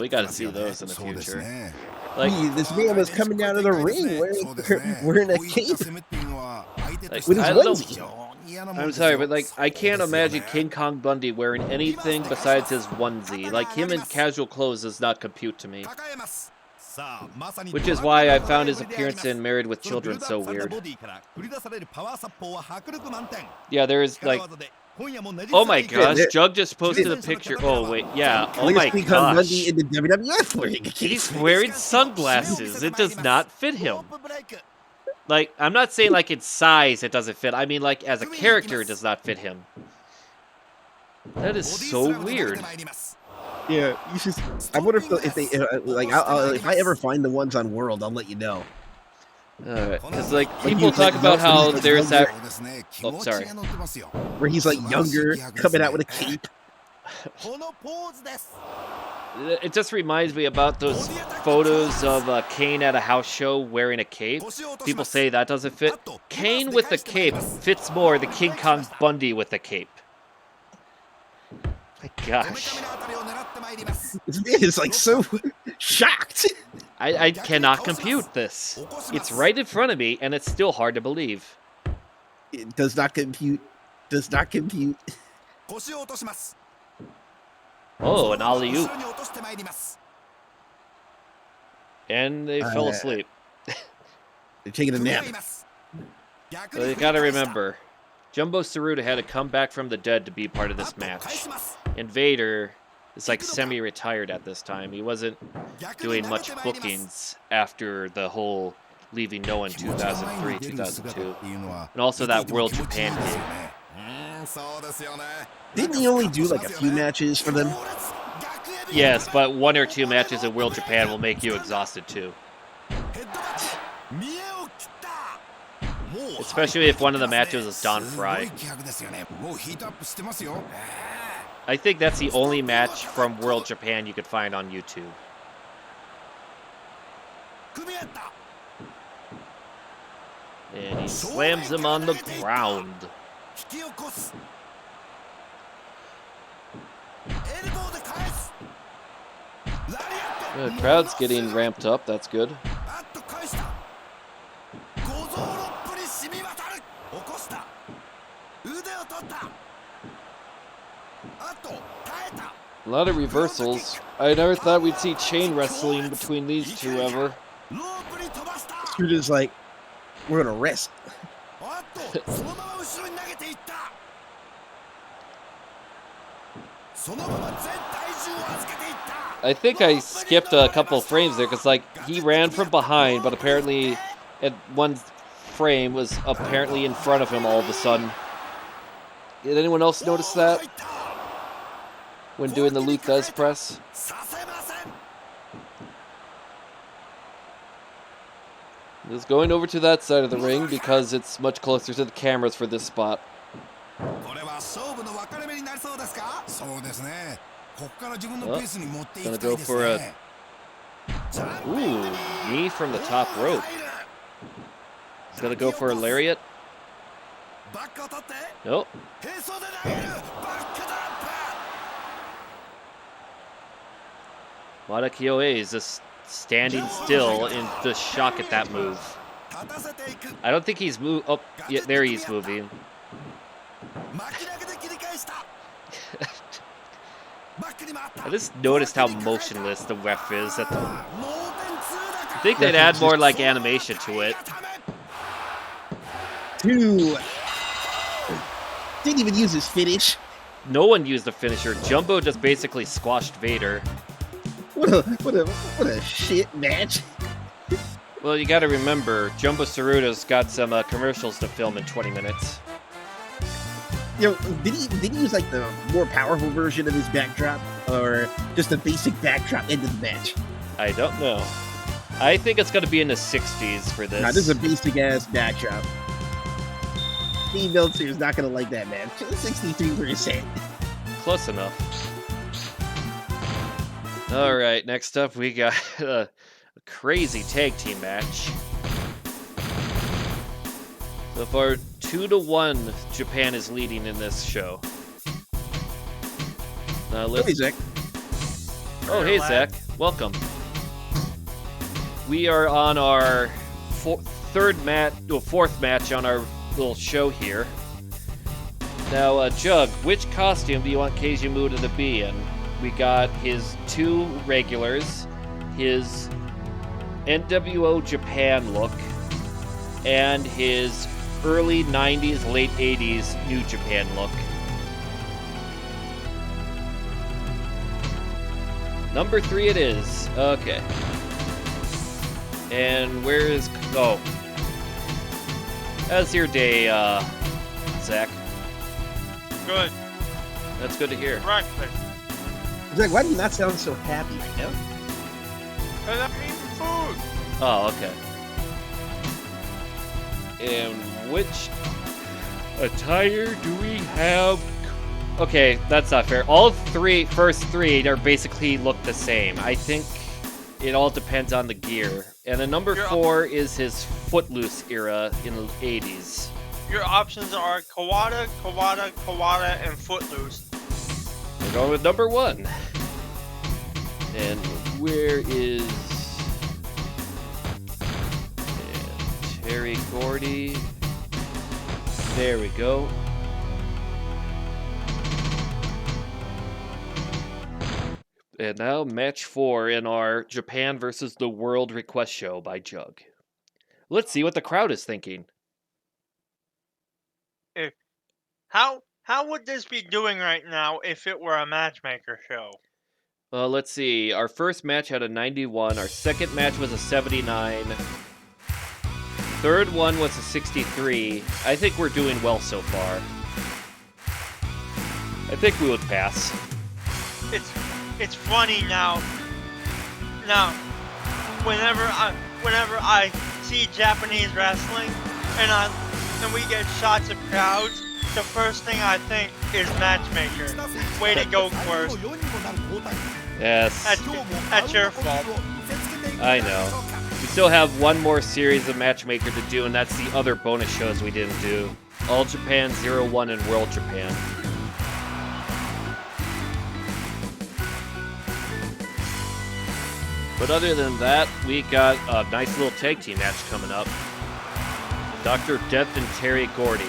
We gotta see those in the future. Like, This man was coming down to the ring wearing a cape like, with his I don't know. onesie. I'm sorry, but like, I can't imagine King Kong Bundy wearing anything besides his onesie. Like, him in casual clothes does not compute to me. Which is why I found his appearance in Married with Children so weird. Yeah, there is like... Oh my gosh, Jug just posted a picture. Oh wait, yeah. Oh my King Kong gosh. Bundy in the WWF wearing a cape. He's wearing sunglasses. It does not fit him. Like, I'm not saying like in size it doesn't fit. I mean like as a character it does not fit him. That is so weird. Yeah, you should. I wonder if they like. If I ever find the ones on World, I'll let you know. Alright, because like people talk about how there's that. Oh, sorry. Where he's like younger, coming out with a cape. It just reminds me about those photos of Kane at a house show wearing a cape. People say that doesn't fit. Kane with the cape fits more than King Kong Bundy with the cape. My gosh. This man is like so shocked. I cannot compute this. It's right in front of me, and it's still hard to believe. It does not compute. Does not compute. Oh, an alley-oop. And they fell asleep. They're taking a nap. So you gotta remember, Jumbo Tsuruta had to come back from the dead to be part of this match. And Vader is like semi-retired at this time. He wasn't doing much bookings after the whole leaving Noah in 2003, 2002. And also that World Japan gig. Didn't he only do like a few matches for them? Yes, but 1 or 2 matches in World Japan will make you exhausted too. Especially if one of the matches is Don Fry. I think that's the only match from World Japan you could find on YouTube. And he slams him on the ground. The crowd's getting ramped up, that's good. A lot of reversals. I never thought we'd see chain wrestling between these two ever. Scrooge like, we're gonna rest. I think I skipped a couple frames there because like he ran from behind, but apparently at one frame was apparently in front of him all of a sudden. Did anyone else notice that when doing the Luke Does press? Just going over to that side of the ring because it's much closer to the cameras for this spot. Gonna go for a... Ooh, knee from the top rope. He's gonna go for a lariat. Nope. Wada Kyoe is just standing still in the shock at that move. I don't think he's moved. Oh, yeah, there he's moving. I just noticed how motionless the ref is. I think they'd add more like animation to it. Dude, didn't even use his finish. No one used the finisher. Jumbo just basically squashed Vader. What a shit match. Well, you gotta remember, Jumbo Tsuruta's got some commercials to film in 20 minutes. You know, did he use like the more powerful version of his backdrop, or just a basic backdrop end of the match? I don't know. I think it's gonna be in the 60s for this. Nah, this is a basic ass backdrop. Steve Meltzer is not gonna like that match. 63%. Close enough. All right, next up we got A crazy tag team match. So far, 2-1, Japan is leading in this show. Let's... Hey, Zach. Oh, hey, Zach. Welcome. We are on our fourth match on our little show here. Now, Jug, which costume do you want Keiji Muto to be in? We got his 2 regulars, his NWO Japan look, and his early 90s, late 80s New Japan look. Number 3 it is. Okay. And where is... Oh. How's your day, Zach? Good. That's good to hear. Breakfast. Zach, why do you not sound so happy right now? Because I'm eating food. Oh, okay. And which attire do we have? Okay, that's not fair. All first three are basically look the same. I think it all depends on the gear. And the number 4 is his Footloose era in the 80s. Your options are Kawada, Kawada, Kawada, and Footloose. We're going with number 1. And where is... And Terry Gordy. There we go. And now match 4 in our Japan versus the World request show by Jug. Let's see what the crowd is thinking. How would this be doing right now if it were a matchmaker show? Let's see. Our first match had a 91. Our second match was a 79. Third one was a 63. I think we're doing well so far. I think we would pass. It's funny now. Now, whenever I see Japanese wrestling and we get shots of crowds, the first thing I think is matchmaker. Way to go, Quirk. Yes. That's your fault. I know. We still have one more series of Matchmaker to do, and that's the other bonus shows we didn't do. All Japan, 01, and World Japan. But other than that, we got a nice little tag team match coming up. Dr. Death and Terry Gordy.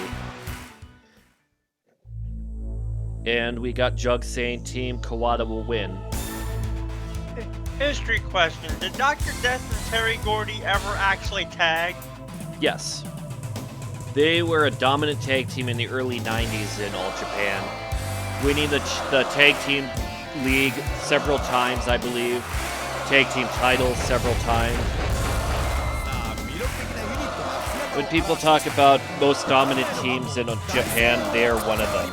And we got Jug saying Team Kawada will win. History question. Did Dr. Death and Terry Gordy ever actually tag? Yes. They were a dominant tag team in the early 90s in All Japan, winning the tag team league several times, I believe. Tag team titles several times. When people talk about most dominant teams in Japan, they're one of them.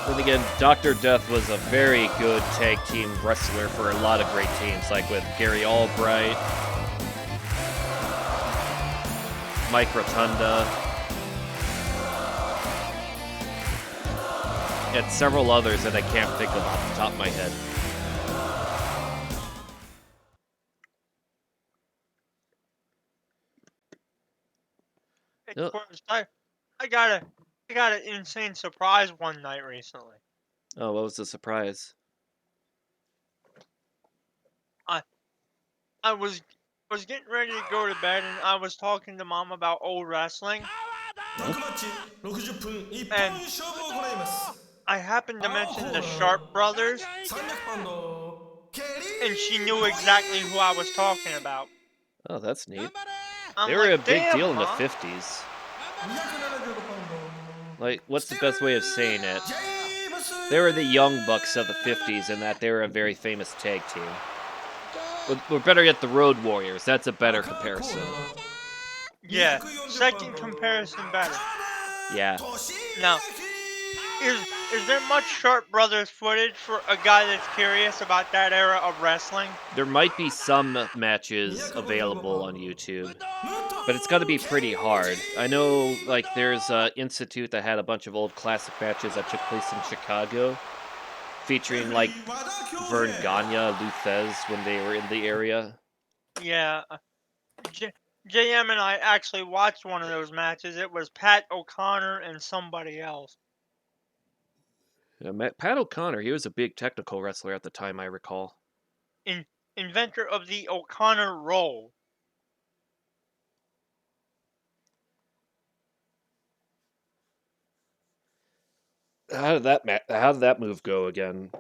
And again, Dr. Death was a very good tag team wrestler for a lot of great teams, like with Gary Albright, Mike Rotunda, and several others that I can't think of off the top of my head. Of course, I got an insane surprise one night recently. Oh, what was the surprise? I was getting ready to go to bed and I was talking to Mom about old wrestling. And I happened to mention the Sharp brothers. And she knew exactly who I was talking about. Oh, that's neat. I'm They were like, a big "Damn, deal in the Mom." 50s. Like, what's the best way of saying it? They were the Young Bucks of the 50s in that they were a very famous tag team. We're better yet, the Road Warriors. That's a better comparison. Yeah, second comparison better. Yeah. Now, is there much Sharp Brothers footage for a guy that's curious about that era of wrestling? There might be some matches available on YouTube, but it's got to be pretty hard. I know, like, there's a institute that had a bunch of old classic matches that took place in Chicago, featuring like Vern Gagne, Lou Thez when they were in the area. Yeah. JM and I actually watched one of those matches. It was Pat O'Connor and somebody else. Pat O'Connor, he was a big technical wrestler at the time, I recall. Inventor of the O'Connor roll. How did that move go again?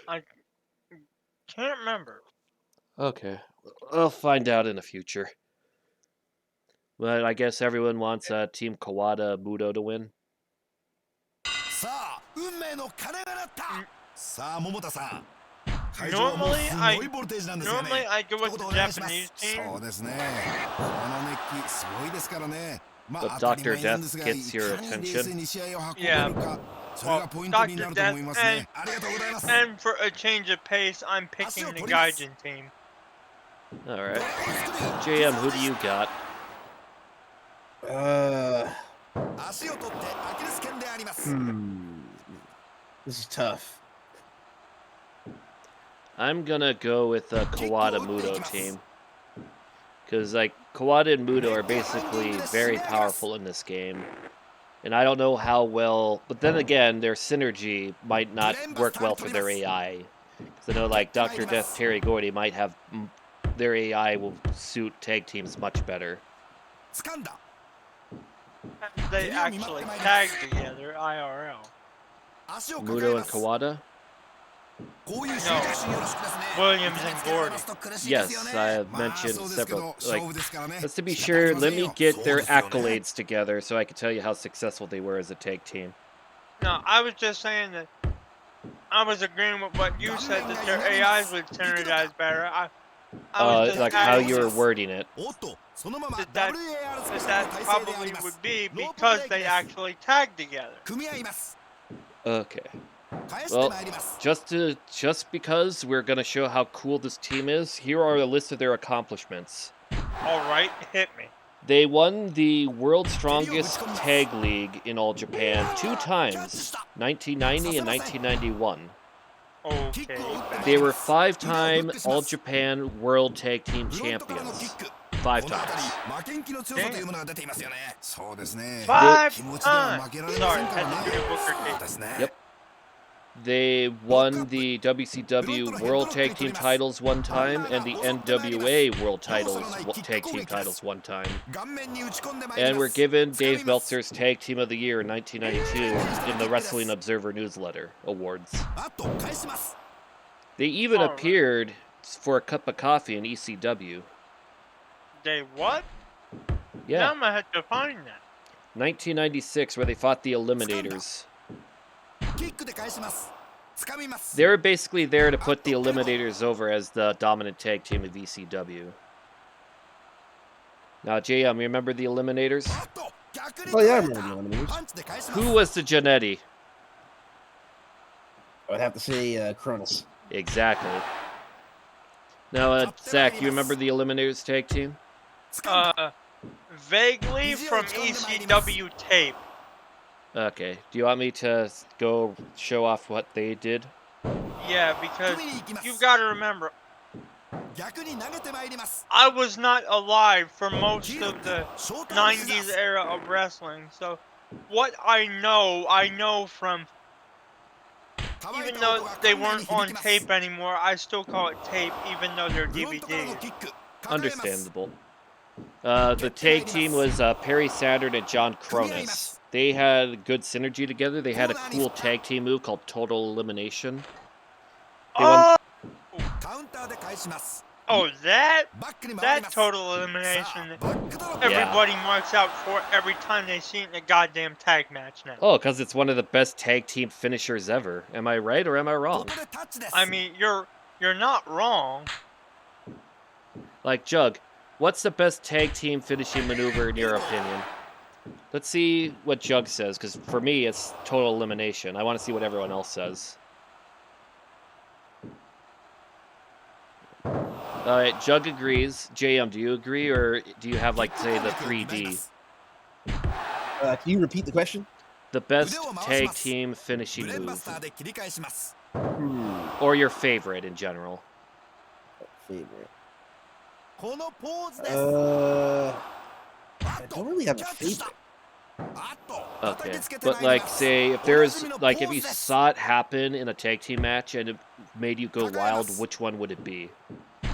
I can't remember. Okay, I'll find out in the future. But I guess everyone wants Team Kawada Muto to win. Normally I go with the Japanese team. But Dr. Death gets your attention. Yeah. Well, Dr. Death and for a change of pace, I'm picking the Gaijin team. Alright. JM, who do you got? This is tough. I'm gonna go with the Kawada Muto team. Because, like, Kawada and Muto are basically very powerful in this game. And I don't know how well... But then again, their synergy might not work well for their AI. Because I know, like, Dr. Death, Terry Gordy might have... Their AI will suit tag teams much better. They actually tag together, IRL. Muto and Kawada? No, Williams and Gordy. Yes, I have mentioned several. Like, just to be sure, let me get their accolades together so I can tell you how successful they were as a tag team. No, I was just saying that I was agreeing with what you said, that their AIs would synergize better. I was just like how you were wording it. That probably would be because they actually tag together. Okay. Well, just because we're gonna show how cool this team is, here are a list of their accomplishments. Alright, hit me. They won the World's Strongest Tag League in All Japan 2 times, 1990 and 1991. Okay. They were 5-time All Japan World Tag Team Champions. 5 times. Damn. 5 times! Sorry, had to do Booker T. Yep. They won the WCW World Tag Team titles 1 time and the NWA World Tag Team titles 1 time. And were given Dave Meltzer's Tag Team of the Year in 1992 in the Wrestling Observer Newsletter Awards. They even appeared for a cup of coffee in ECW. They what? Yeah. Now I'm gonna have to find that. 1996, where they fought the Eliminators. They were basically there to put the Eliminators over as the dominant tag team of ECW. Now, JM, you remember the Eliminators? Oh yeah, I remember the Eliminators. Who was the Jannetty? I would have to say Cronus. Exactly. Now, Zach, you remember the Eliminators tag team? Vaguely from ECW tape. Okay. Do you want me to go show off what they did? Yeah, because you've got to remember, I was not alive for most of the 90s era of wrestling, so what I know from, even though they weren't on tape anymore, I still call it tape, even though they're DVD. Understandable. The tag team was Perry Saturn and John Cronus. They had good synergy together. They had a cool tag team move called Total Elimination. Oh, that Total Elimination everybody marks out for every time they see it in a goddamn tag match now. Oh, because it's one of the best tag team finishers ever. Am I right or am I wrong? I mean, you're not wrong. Like, Jug, What's the best tag team finishing maneuver in your opinion? Let's see what Jug says, because for me, it's total elimination. I want to see what everyone else says. Alright, Jug agrees. JM, do you agree, or do you have, like, say, the 3D? Can you repeat the question? The best tag team finishing move. Or your favorite in general. Favorite. I don't really have a favorite. Okay, but like, say, if there's, like, if you saw it happen in a tag team match and it made you go wild, which one would it be? I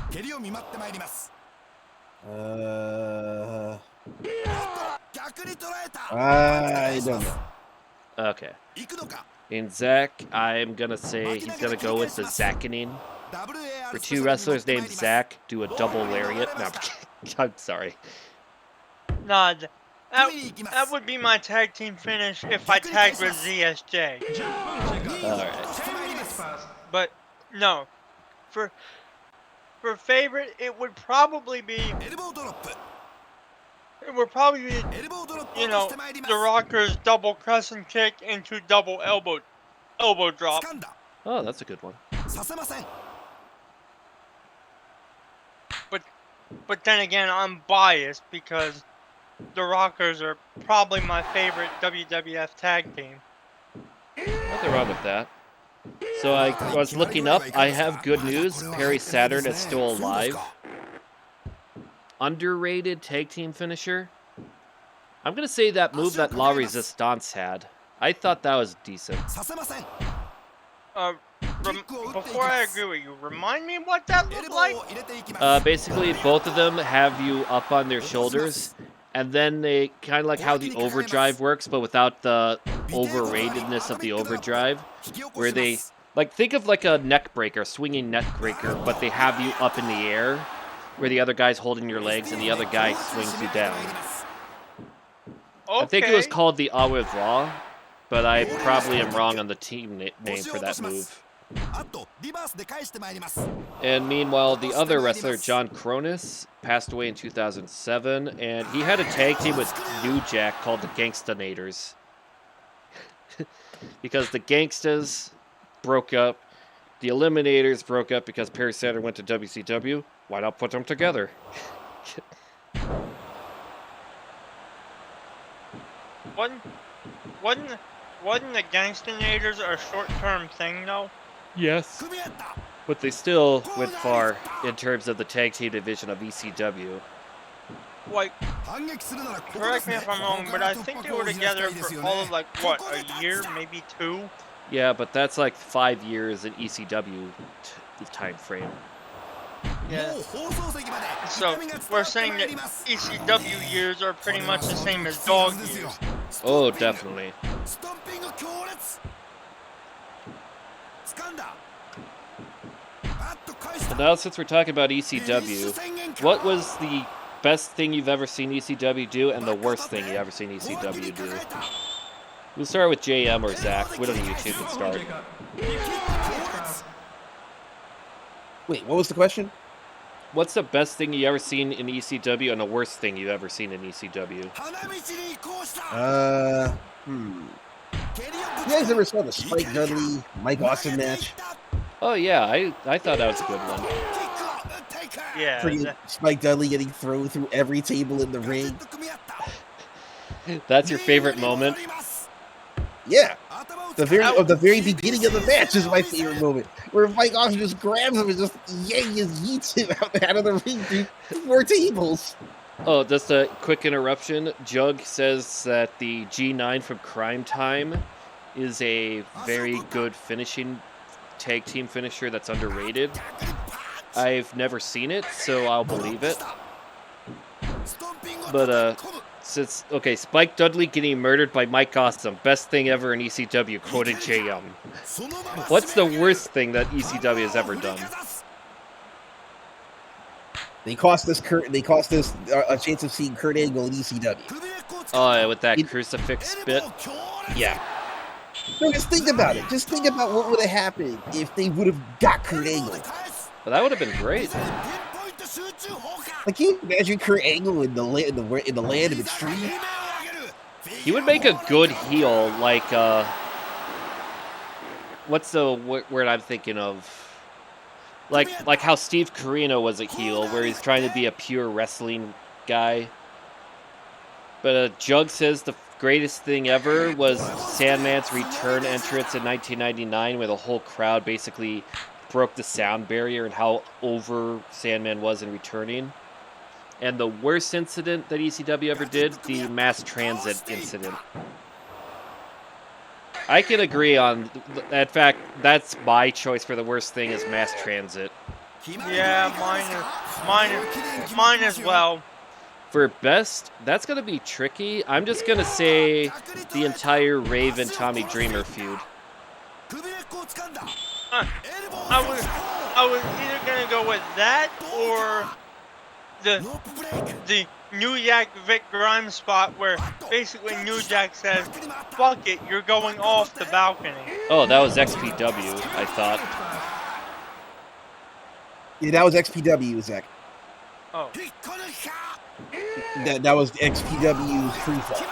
don't know. Okay. In Zach, I'm gonna say he's gonna go with the Zackening. For two wrestlers named Zach, do a double lariat. No, I'm sorry. Nah, that would be my tag team finish if I tagged with ZSJ. Alright. But no, for favorite, it would probably be, you know, the Rocker's double crescent kick into double elbow drop. Oh, that's a good one. But then again, I'm biased because the Rockers are probably my favorite WWF tag team. Nothing wrong with that. So I was looking up. I have good news. Perry Saturn is still alive. Underrated tag team finisher. I'm gonna say that move that La Resistance had. I thought that was decent. Before I agree with you, remind me what that looked like? Basically, both of them have you up on their shoulders, and then they kind of like how the overdrive works, but without the overratedness of the overdrive, where they, like, think of like a neck breaker, swinging neck breaker, but they have you up in the air, where the other guy's holding your legs and the other guy swings you down. Okay. I think it was called the Au revoir, but I probably am wrong on the team name for that move. And meanwhile, the other wrestler, John Cronus, passed away in 2007, and he had a tag team with New Jack called the Gangstanators. Because the Gangstas broke up, the Eliminators broke up because Perry Saturn went to WCW. Why not put them together? Wasn't the Gangstanators a short-term thing, though? Yes. But they still went far in terms of the tag team division of ECW. Like, correct me if I'm wrong, but I think they were together for all of, like, what, a year, maybe 2? Yeah, but that's like 5 years in ECW time frame. Yeah. So, we're saying that ECW years are pretty much the same as dog years. Oh, definitely. Well, now, since we're talking about ECW, what was the best thing you've ever seen ECW do and the worst thing you've ever seen ECW do? We'll start with JM or Zach. Which of you two can start? Wait, what was the question? What's the best thing you've ever seen in ECW and the worst thing you've ever seen in ECW? You guys ever saw the Spike Dudley Mike Austin match? Oh yeah, I thought that was a good one. Yeah. Freaking Spike Dudley getting thrown through every table in the ring. That's your favorite moment? Yeah. The very beginning of the match is my favorite moment, where Mike Austin just grabs him and just yeets him out of the ring through 4 tables. Oh, just a quick interruption. Jug says that the G9 from Crime Time is a very good finishing tag team finisher that's underrated. I've never seen it, so I'll believe it. But, since, okay, Spike Dudley getting murdered by Mike Austin, best thing ever in ECW, quoted JM. What's the worst thing that ECW has ever done? They cost us a chance of seeing Kurt Angle in ECW. Oh, yeah, with that crucifix spit? Yeah. No, just think about it. Just think about what would have happened if they would have got Kurt Angle. Well, that would have been great. Like, can you imagine Kurt Angle in the land of extreme? He would make a good heel, like, what's the word I'm thinking of? Like how Steve Corino was a heel, where he's trying to be a pure wrestling guy. But Jug says the greatest thing ever was Sandman's return entrance in 1999, where the whole crowd basically broke the sound barrier and how over Sandman was in returning. And the worst incident that ECW ever did, the mass transit incident. I can agree on, in fact, that's my choice for the worst thing is mass transit. Yeah, mine as well. For best, that's going to be tricky. I'm just going to say the entire Raven Tommy Dreamer feud. I was either going to go with that or the New Jack Vic Grimes spot where basically New Jack says, fuck it, you're going off the balcony. Oh, that was XPW, I thought. Yeah, that was XPW, Zach. Oh. That was XPW's free fall.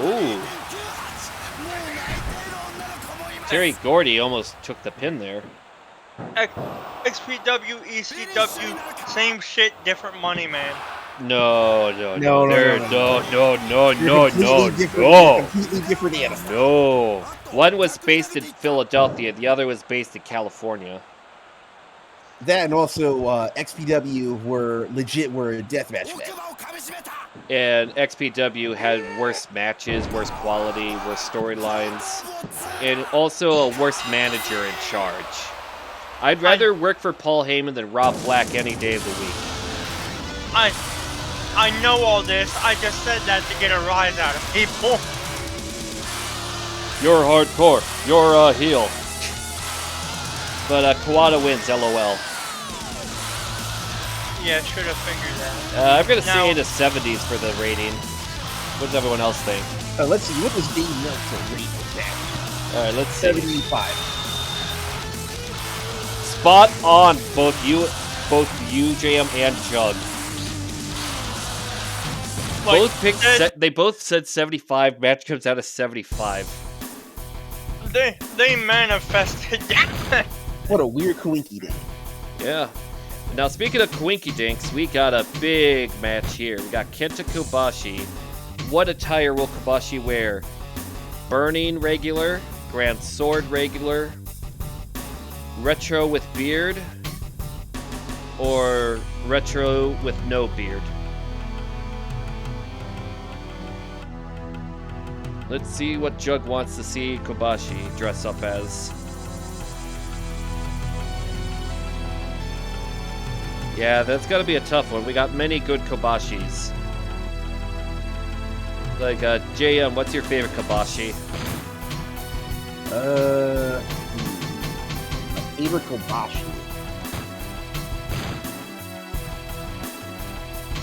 Ooh. Terry Gordy almost took the pin there. XPW, ECW, same shit, different money, man. No. Completely different animal. No. One was based in Philadelphia, the other was based in California. That and also XPW were a deathmatch match. And XPW had worse matches, worse quality, worse storylines, and also a worse manager in charge. I'd rather work for Paul Heyman than Rob Black any day of the week. I know all this. I just said that to get a rise out of people. You're hardcore. You're a heel. But Kawada wins, LOL. Yeah, should have figured that. I'm going to say the 70s for the rating. What does everyone else think? Let's see. What does Dave Meltzer rate this match? All right, let's see. 75. Spot on, both you, JM, and Jug. They both said 75. Match comes out of 75. They manifested. What a weird coinky dink. Yeah. Now, speaking of coinky dinks, we got a big match here. We got Kenta Kobashi. What attire will Kobashi wear? Burning regular, Grand Sword regular, retro with beard, or retro with no beard? Let's see what Jug wants to see Kobashi dress up as. Yeah, that's got to be a tough one. We got many good Kobashis. Like, JM, what's your favorite Kobashi? My favorite Kobashi.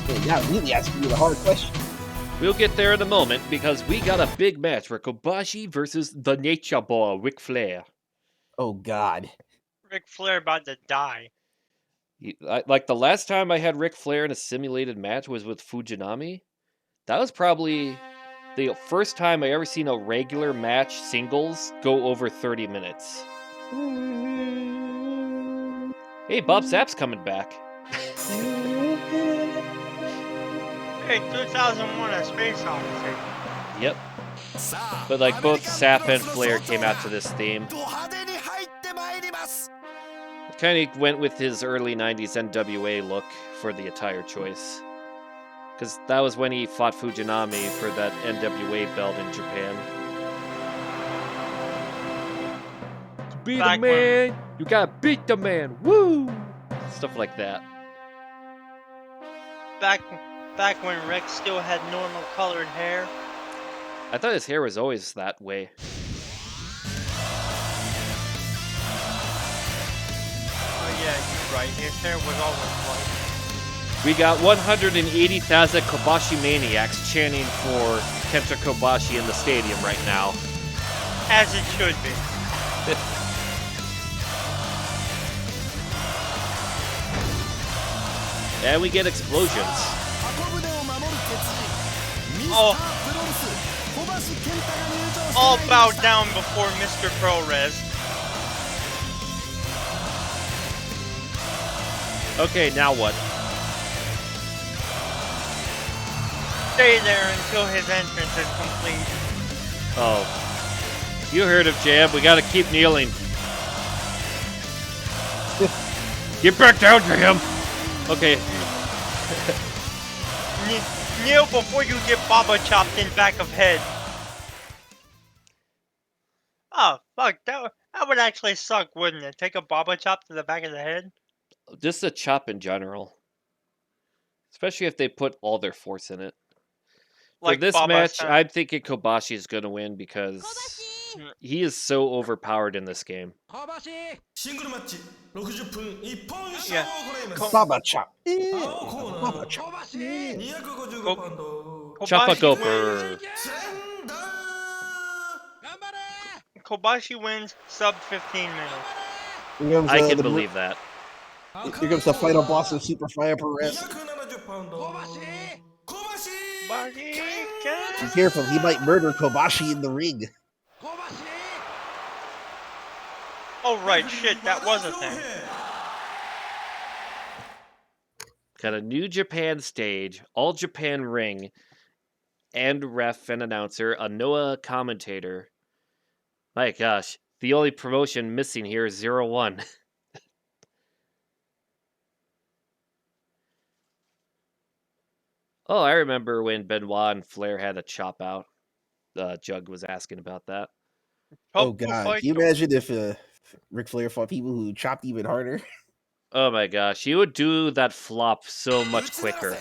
Man, that really asking me the hard question. We'll get there in a moment because we got a big match for Kobashi versus the Nature Boy, Ric Flair. Oh, God. Ric Flair about to die. Like the last time I had Ric Flair in a simulated match was with Fujinami. That was probably the first time I ever seen a regular match singles go over 30 minutes. Hey, Bob Sapp's coming back. Hey, 2001 A Space Odyssey. Yep. But like both Sapp and Flair came out to this theme. Kind of went with his early 90s NWA look for the attire choice. Because that was when he fought Fujinami for that NWA belt in Japan. To be the man, you gotta beat the man. Woo! Stuff like that. Back when Rick still had normal colored hair. I thought his hair was always that way. Yeah, you're right. His hair was always white. We got 180,000 Kobashi maniacs chanting for Kenta Kobashi in the stadium right now. As it should be. And we get explosions. All bowed down before Mr. ProRes. Okay, now what? Stay there until his entrance is complete. Oh. You heard of Jab. We gotta keep kneeling. Get back down to him! Okay. Kneel before you get Baba chopped in back of head. Oh, fuck. That would actually suck, wouldn't it? Take a Baba chop to the back of the head? Just a chop in general. Especially if they put all their force in it. Like For this Baba match, style. I'm thinking Kobashi is going to win because he is so overpowered in this game. Yeah. Baba chop. Baba chop. Choppa Kobashi Gopher. Kobashi wins sub 15 minutes. Here comes, I can believe that. Here comes the final boss of Super Fire Perez. Be careful, he might murder Kobashi in the ring. Oh right, shit, that was a thing. Got a New Japan stage, All Japan ring, and ref and announcer, a Noah commentator. My gosh, the only promotion missing here is 0-1. Oh, I remember when Benoit and Flair had a chop out. Jug was asking about that. Oh god, can you imagine if Ric Flair fought people who chopped even harder? Oh my gosh, he would do that flop so much quicker.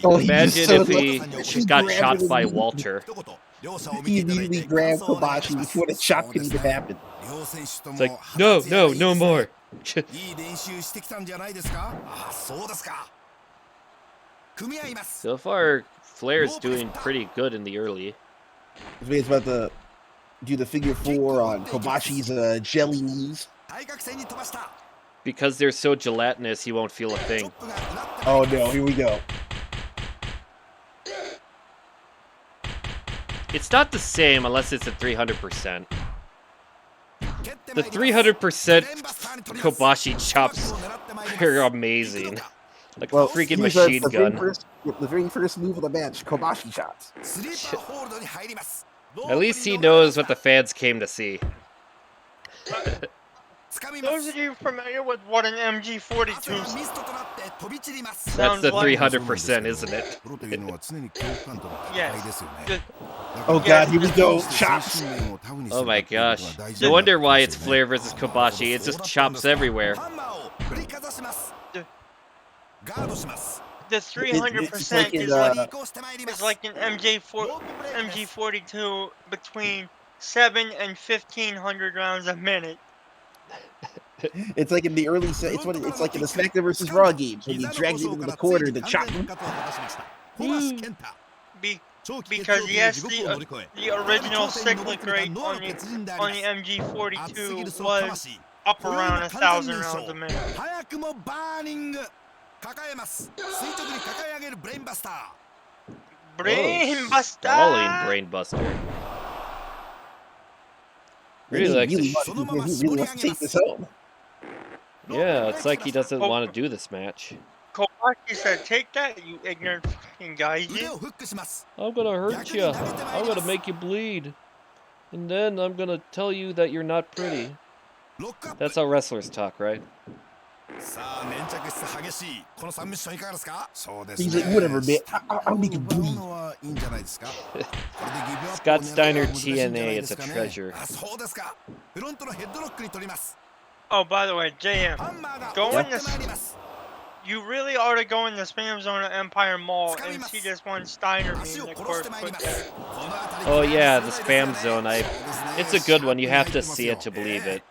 Oh, Imagine if he got grabbed chopped it by immediately. Walter. He immediately grabbed Kobashi before the chop could even happen. It's like, no more. So far, Flair's doing pretty good in the early. He's about to do the figure 4 on Kobashi's jelly knees. Because they're so gelatinous, he won't feel a thing. Oh no, here we go. It's not the same unless it's at 300%. The 300% Kobashi chops are amazing. Like a freaking machine gun. The very first move of the match, Kobashi chops. At least he knows what the fans came to see. Those of you familiar with what an MG42 That's the like? 300%, isn't it? Yes. Oh god, here we go. Chops. Oh my gosh. No wonder why it's Flair versus Kobashi. It's just chops everywhere. The 300% is like an MG42 between 7 and 1,500 rounds a minute. It's like in the early it's like in the SmackDown versus Raw games when you drag it into the corner to chop him. Because yes, the original cyclic rate on the MG42 was up around 1,000 rounds a minute. Stalling Brainbuster. Really likes he really wants to take this home. Yeah, it's like he doesn't want to do this match. Kobashi said, "Take that, you ignorant fucking guy." I'm gonna hurt you. I'm gonna make you bleed. And then I'm gonna tell you that you're not pretty. That's how wrestlers talk, right? He's like, whatever, man. I'll make you bleed. Scott Steiner TNA, it's a treasure. Oh, by the way, JM, you really ought to go in the Spam Zone at Empire Mall and see this one Steiner meme that Court put there. Oh yeah, the Spam Zone. It's a good one. You have to see it to believe it.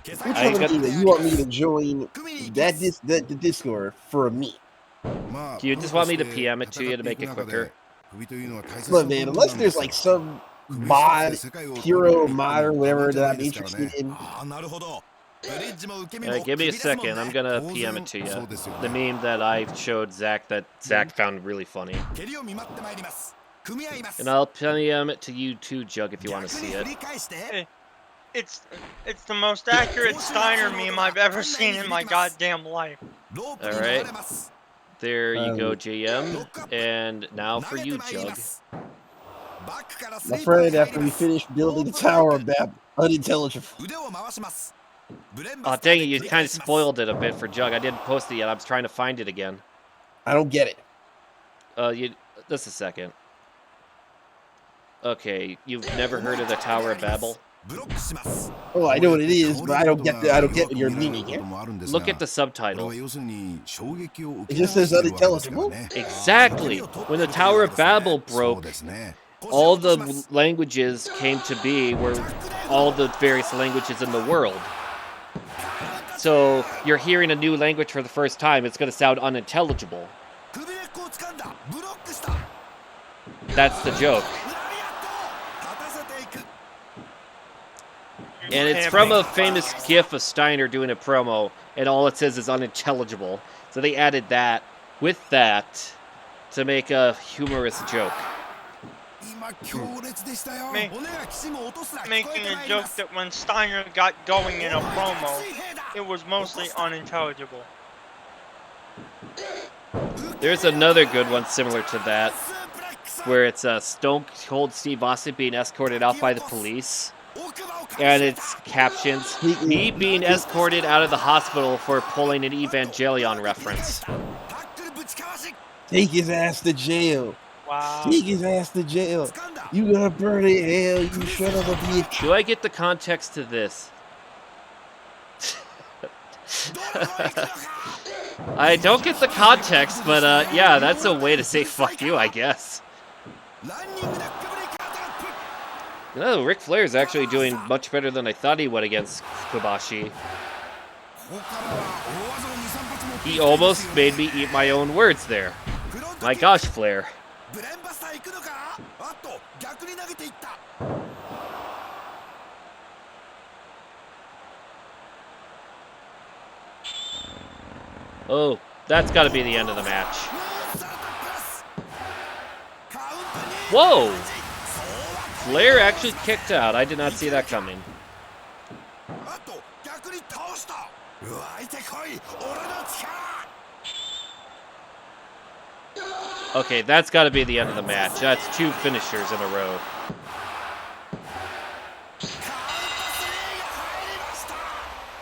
You're telling me that you want me to join the Discord for a meet? Do you just want me to PM it to you to make it quicker? Look, man, unless there's like some mod, hero mod or whatever that I'm interested in. Give me a second. I'm gonna PM it to you. The meme that I showed Zach that Zach found really funny. And I'll PM it to you too, Jug, if you want to see it. It's the most accurate Steiner meme I've ever seen in my goddamn life. Alright. There you go, JM. And now for you, Jug. My friend, after we finished building the Tower of Babel, unintelligible. Oh, dang it, you kind of spoiled it a bit for Jug. I didn't post it yet. I was trying to find it again. I don't get it. Just a second. Okay, you've never heard of the Tower of Babel? Oh, I know what it is, but I don't get what you're meaning here. Look at the subtitle. It just says unintelligible. Exactly. When the Tower of Babel broke, all the languages came to be were all the various languages in the world. So you're hearing a new language for the first time, it's going to sound unintelligible. That's the joke. And it's from a famous gif of Steiner doing a promo, and all it says is unintelligible. So they added that with that to make a humorous joke. Making a joke that when Steiner got going in a promo, it was mostly unintelligible. There's another good one similar to that, where it's Stone Cold Steve Austin being escorted out by the police. And it's captions, me being escorted out of the hospital for pulling an Evangelion reference. Take his ass to jail. Wow. Take his ass to jail. You gonna burn in hell, you son of a bitch. Do I get the context to this? I don't get the context, but yeah, that's a way to say fuck you, I guess. No, Ric Flair is actually doing much better than I thought he would against Kobashi. He almost made me eat my own words there. My gosh, Flair. Oh, that's got to be the end of the match. Whoa! Flair actually kicked out. I did not see that coming. Okay, that's got to be the end of the match. That's 2 finishers in a row.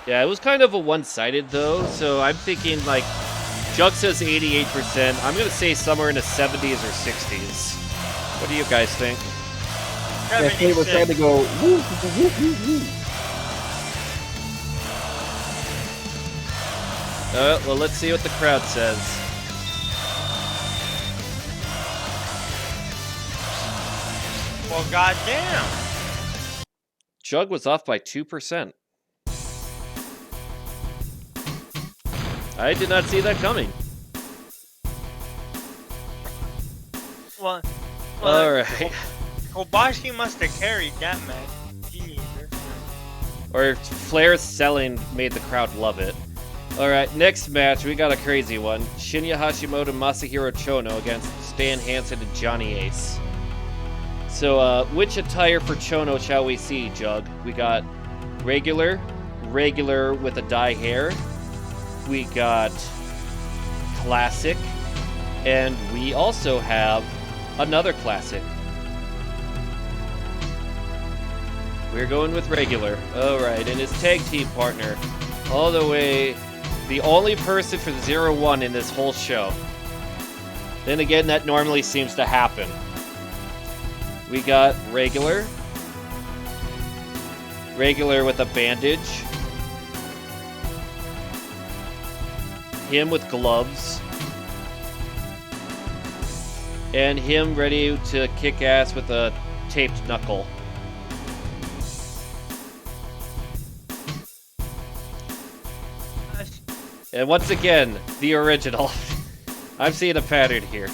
Yeah, it was kind of a one-sided, though, so I'm thinking, like, Jug says 88%. I'm going to say somewhere in the 70s or 60s. What do you guys think? Yeah, they were trying to go, woo, woo, woo, woo. Well, let's see what the crowd says. Well, goddamn. Jug was off by 2%. I did not see that coming. Well, all right. Kobashi must have carried that match. Jesus. Or Flair's selling made the crowd love it. All right, next match, we got a crazy one. Shinya Hashimoto and Masahiro Chono against Stan Hansen and Johnny Ace. So, which attire for Chono shall we see, Jug? We got regular with a dye hair. We got classic, and we also have another classic. We're going with regular. All right, and his tag team partner, all the way, the only person for 0-1 in this whole show. Then again, that normally seems to happen. We got regular with a bandage, him with gloves, and him ready to kick ass with a taped knuckle. And once again, the original. I'm seeing a pattern here.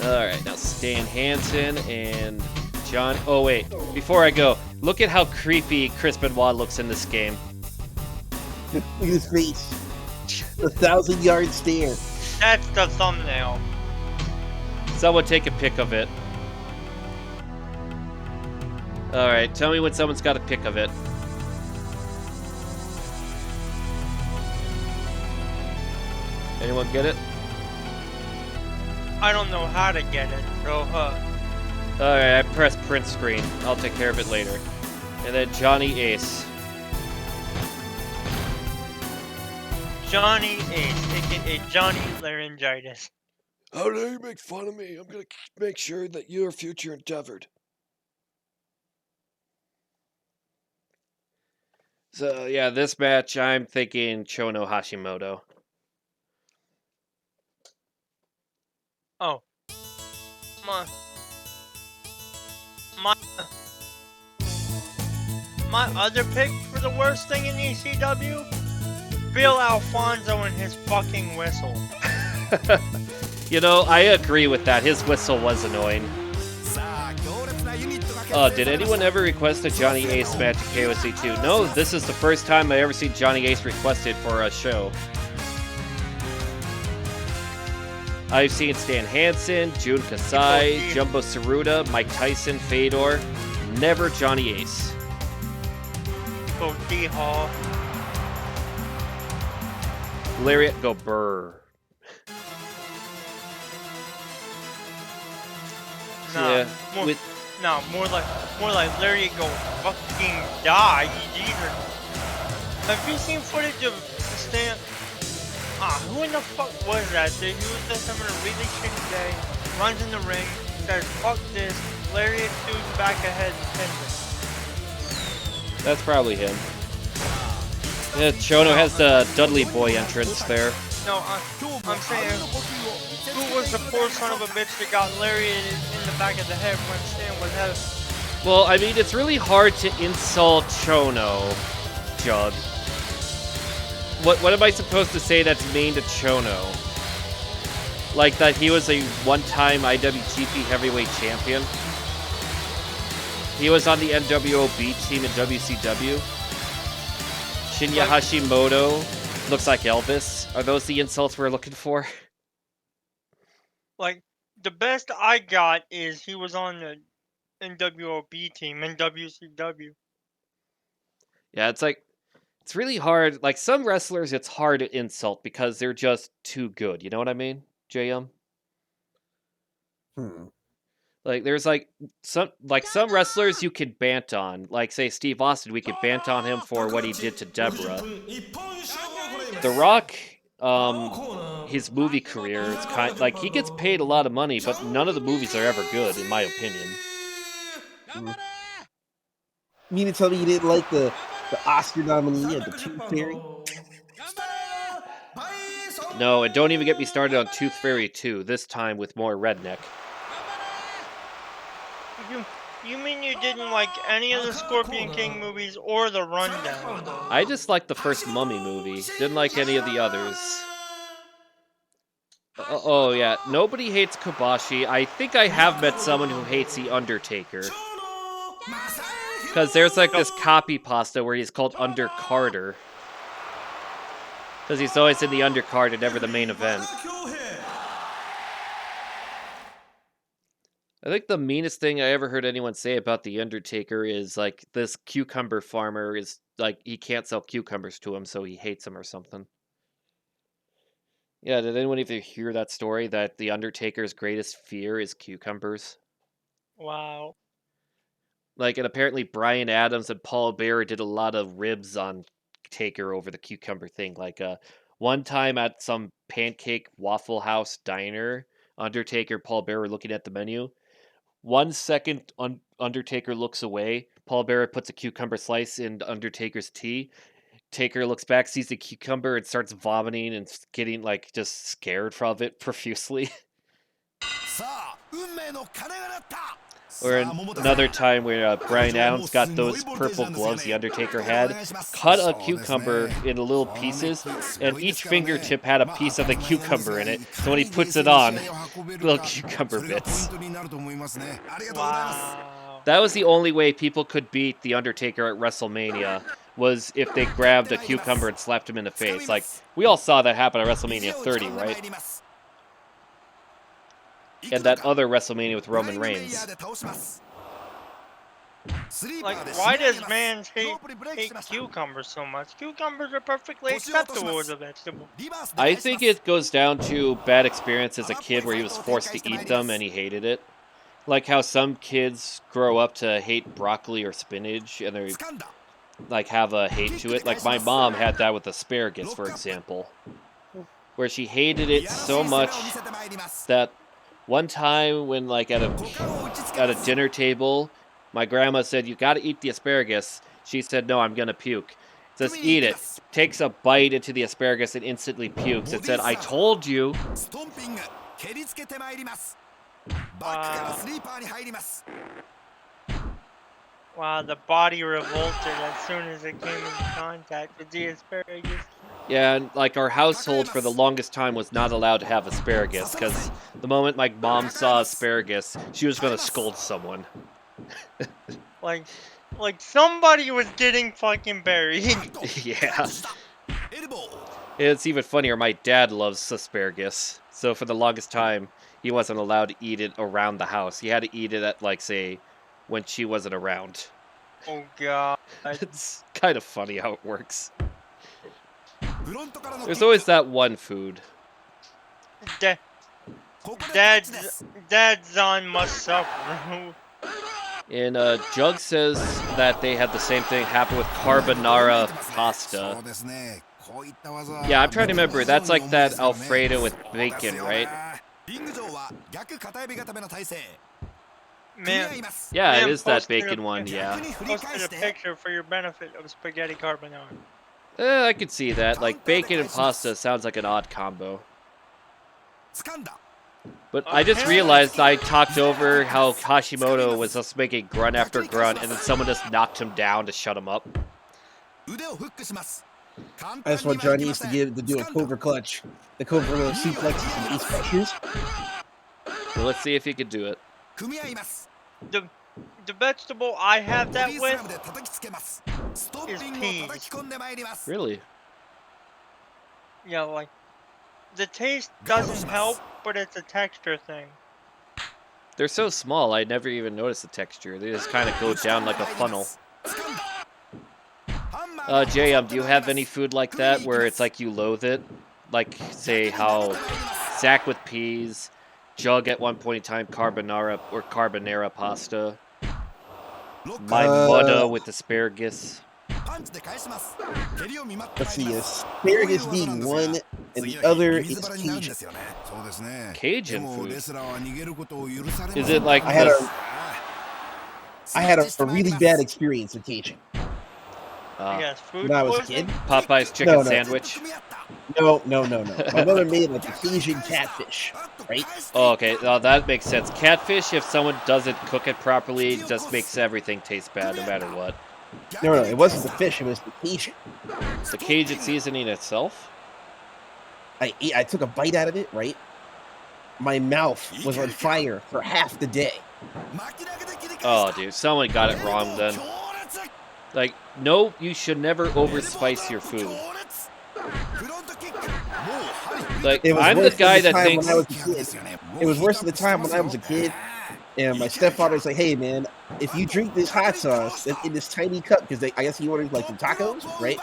Alright, now Stan Hansen and John... Oh, wait. Before I go, look at how creepy Chris Benoit looks in this game. Look at his face. The 1,000-yard stare. That's the thumbnail. Someone take a pic of it. Alright, tell me when someone's got a pic of it. Anyone get it? I don't know how to get it, so Alright, I pressed print screen. I'll take care of it later. And then Johnny Ace. Johnny Ace, aka Johnny Laryngitis. How dare you make fun of me? I'm gonna make sure that your future endeavored. So, yeah, this match, I'm thinking Chono Hashimoto. Oh. My other pick for the worst thing in ECW? Bill Alfonso and his fucking whistle. You know, I agree with that. His whistle was annoying. Did anyone ever request a Johnny Ace match at KOC 2? No, this is the first time I ever seen Johnny Ace requested for a show. I've seen Stan Hansen, Jun Kasai, Jumbo Tsuruta, Mike Tyson, Fedor. Never Johnny Ace. Go D Hall. Lariat, go burr. Nah, more like Larry go fucking die. Have you seen footage of Stan? Who in the fuck was that? Dude, he was just having a really shitty day. Runs in the ring, says fuck this. Lariat dude's back ahead and pins him. That's probably him. Yeah, Chono has the Dudley Boy entrance there. No, I'm saying, who was the poor son of a bitch that got Lariat in the back of the head when Stan was ahead? Well, I mean, it's really hard to insult Chono, Jug. What am I supposed to say that's mean to Chono? Like that he was a one-time IWGP Heavyweight Champion? He was on the NWO B team in WCW? Shinya Hashimoto looks like Elvis. Are those the insults we're looking for? Like, the best I got is he was on the NWO B team in WCW. Yeah, it's really hard. Like, some wrestlers, it's hard to insult because they're just too good. You know what I mean, JM? Like, there's some wrestlers you could bant on. Like, say, Steve Austin, we could bant on him for what he did to Deborah. The Rock, his movie career is like, he gets paid a lot of money, but none of the movies are ever good, in my opinion. You mean to tell me you didn't like the Oscar nominee of the Tooth Fairy? No, and don't even get me started on Tooth Fairy 2, this time with more redneck. You mean you didn't like any of the Scorpion King movies or the Rundown? I just liked the first Mummy movie. Didn't like any of the others. Oh yeah, nobody hates Kobashi. I think I have met someone who hates The Undertaker. Because there's like this copy pasta where he's called Under Carter. Because he's always in the undercard and never the main event. I think the meanest thing I ever heard anyone say about The Undertaker is, like, this cucumber farmer is, like, he can't sell cucumbers to him, so he hates him or something. Yeah, did anyone even hear that story, that The Undertaker's greatest fear is cucumbers? Wow. Like, and apparently Bryan Adams and Paul Bearer did a lot of ribs on Taker over the cucumber thing. Like, one time at some pancake Waffle House diner, Undertaker, Paul Bearer looking at the menu. 1 second, Undertaker looks away. Paul Bearer puts a cucumber slice in Undertaker's tea. Taker looks back, sees the cucumber, and starts vomiting and getting, like, just scared from it profusely. Or another time where Bryan Adams got those purple gloves the Undertaker had, cut a cucumber into little pieces, and each fingertip had a piece of the cucumber in it, so when he puts it on, little cucumber bits. Wow. That was the only way people could beat The Undertaker at WrestleMania, was if they grabbed a cucumber and slapped him in the face. Like, we all saw that happen at WrestleMania 30, right? And that other WrestleMania with Roman Reigns. Like, why does man hate cucumbers so much? Cucumbers are perfectly acceptable as a vegetable. I think it goes down to bad experience as a kid where he was forced to eat them and he hated it. Like how some kids grow up to hate broccoli or spinach and they like have a hate to it. Like my mom had that with asparagus, for example, where she hated it so much that one time when like at a dinner table, my grandma said, "You got to eat the asparagus." She said, "No, I'm gonna puke." Says, "Eat it." Takes a bite into the asparagus and instantly pukes. It said, "I told you." Wow, the body revolted as soon as it came into contact with the asparagus. Yeah, and like our household for the longest time was not allowed to have asparagus because the moment my mom saw asparagus, she was gonna scold someone. Like somebody was getting fucking buried. Yeah. It's even funnier, my dad loves asparagus. So for the longest time, he wasn't allowed to eat it around the house. He had to eat it at, like, say, when she wasn't around. Oh, God. It's kind of funny how it works. There's always that one food. Dad's on must suffer. And Jug says that they had the same thing happen with carbonara pasta. Yeah, I'm trying to remember. That's like that Alfredo with bacon, right? Man, yeah, it is that bacon one, yeah. Posted a picture for your benefit of spaghetti carbonara. I could see that. Like, bacon and pasta sounds like an odd combo. But I just realized I talked over how Hashimoto was just making grunt after grunt, and then someone just knocked him down to shut him up. That's what Johnny used to do a Cobra clutch. The Cobra suplexes and ace pressures. Well, let's see if he could do it. The vegetable I have that with is peas. Really? Yeah, like, the taste doesn't help, but it's a texture thing. They're so small, I never even noticed the texture. They just kind of go down like a funnel. JM, do you have any food like that where it's like you loathe it? Like, say, how Zach with peas, Jug at one point in time, carbonara pasta. My mother with asparagus. Let's see, asparagus being one, and the other is Cajun. Cajun food? Is it like I had a really bad experience with Cajun. Yes, food when I was a kid. Popeye's chicken sandwich? No. My mother made like a Cajun catfish, right? Oh, okay. Well, that makes sense. Catfish, if someone doesn't cook it properly, just makes everything taste bad no matter what. No, it wasn't the fish, it was the Cajun. The Cajun seasoning itself? I took a bite out of it, right? My mouth was on fire for half the day. Oh, dude, someone got it wrong then. Like, no, you should never overspice your food. Like, I'm the guy that thinks... It was worse at the time when I was a kid, and my stepfather was like, "Hey, man, if you drink this hot sauce in this tiny cup," because I guess he ordered like some tacos, right?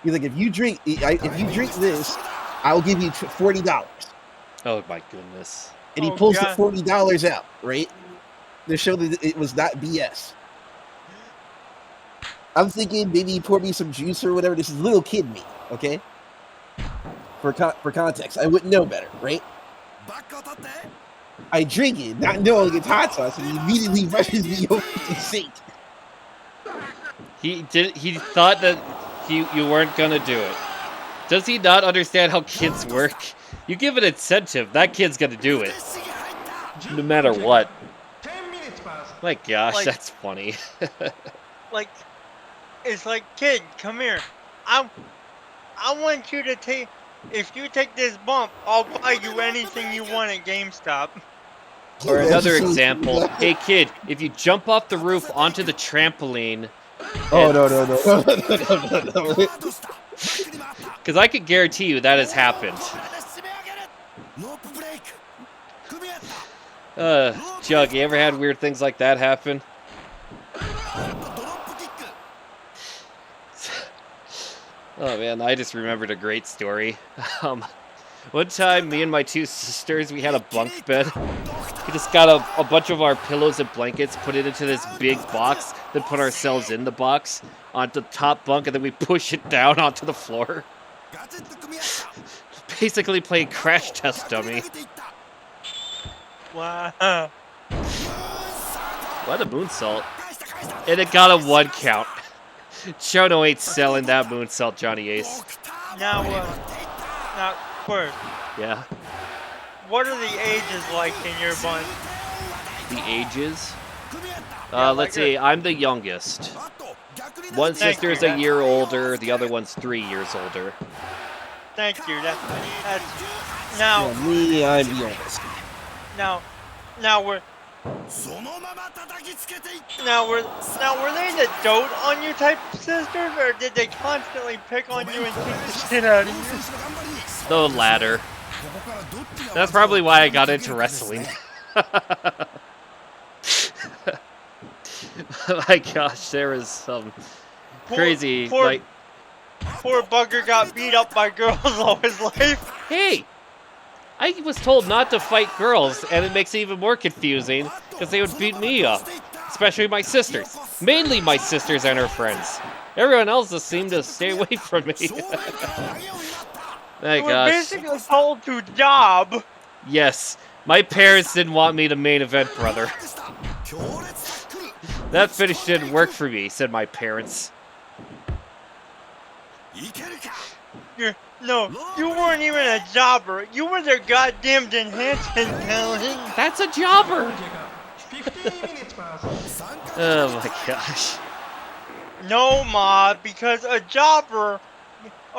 He's like, if you drink this, I'll give you $40. Oh my goodness! And he pulls the $40 out, right, to show that it was not BS. I'm thinking maybe he poured me some juice or whatever. This is little kid me, okay? For context, I wouldn't know better, right? I drink it, not knowing it's hot sauce, and he immediately rushes me over to the sink. He thought that you weren't gonna do it. Does he not understand how kids work? You give an incentive, that kid's gonna do it. No matter what. My gosh, like, that's funny. Like, it's like, kid, come here. I want you to take... If you take this bump, I'll buy you anything you want at GameStop. Or another example, hey kid, if you jump off the roof onto the trampoline, Oh, no. Because I can guarantee you that has happened. Jug, you ever had weird things like that happen? Oh man, I just remembered a great story. One time, me and my two sisters, we had a bunk bed. We just got a bunch of our pillows and blankets, put it into this big box, then put ourselves in the box onto the top bunk, and then we push it down onto the floor. Basically playing Crash Test Dummy. Wow. What a moonsault. And it got a 1 count. Chono ain't selling that moonsault, Johnny Ace. Now, first, Yeah. what are the ages like in your bunch? The ages? Yeah, Let's see, I'm the youngest. One Thank sister's you. a year older, the other one's 3 years older. Thank you. That's now. Yeah, me, I'm the oldest. Now were they the dote on you type of sisters, or did they constantly pick on you and kick the shit out of you? The latter. That's probably why I got into wrestling. My gosh, there was some crazy, poor bugger got beat up by girls all his life. Hey! I was told not to fight girls, and it makes it even more confusing, because they would beat me up. Especially my sisters. Mainly my sisters and her friends. Everyone else just seemed to stay away from me. My You were gosh. basically told to job. Yes, my parents didn't want me to main event, brother. That finish didn't work for me, said my parents. No, you weren't even a jobber. You were their goddamn enhancement talent. That's a jobber! Oh my gosh. No, Ma, because a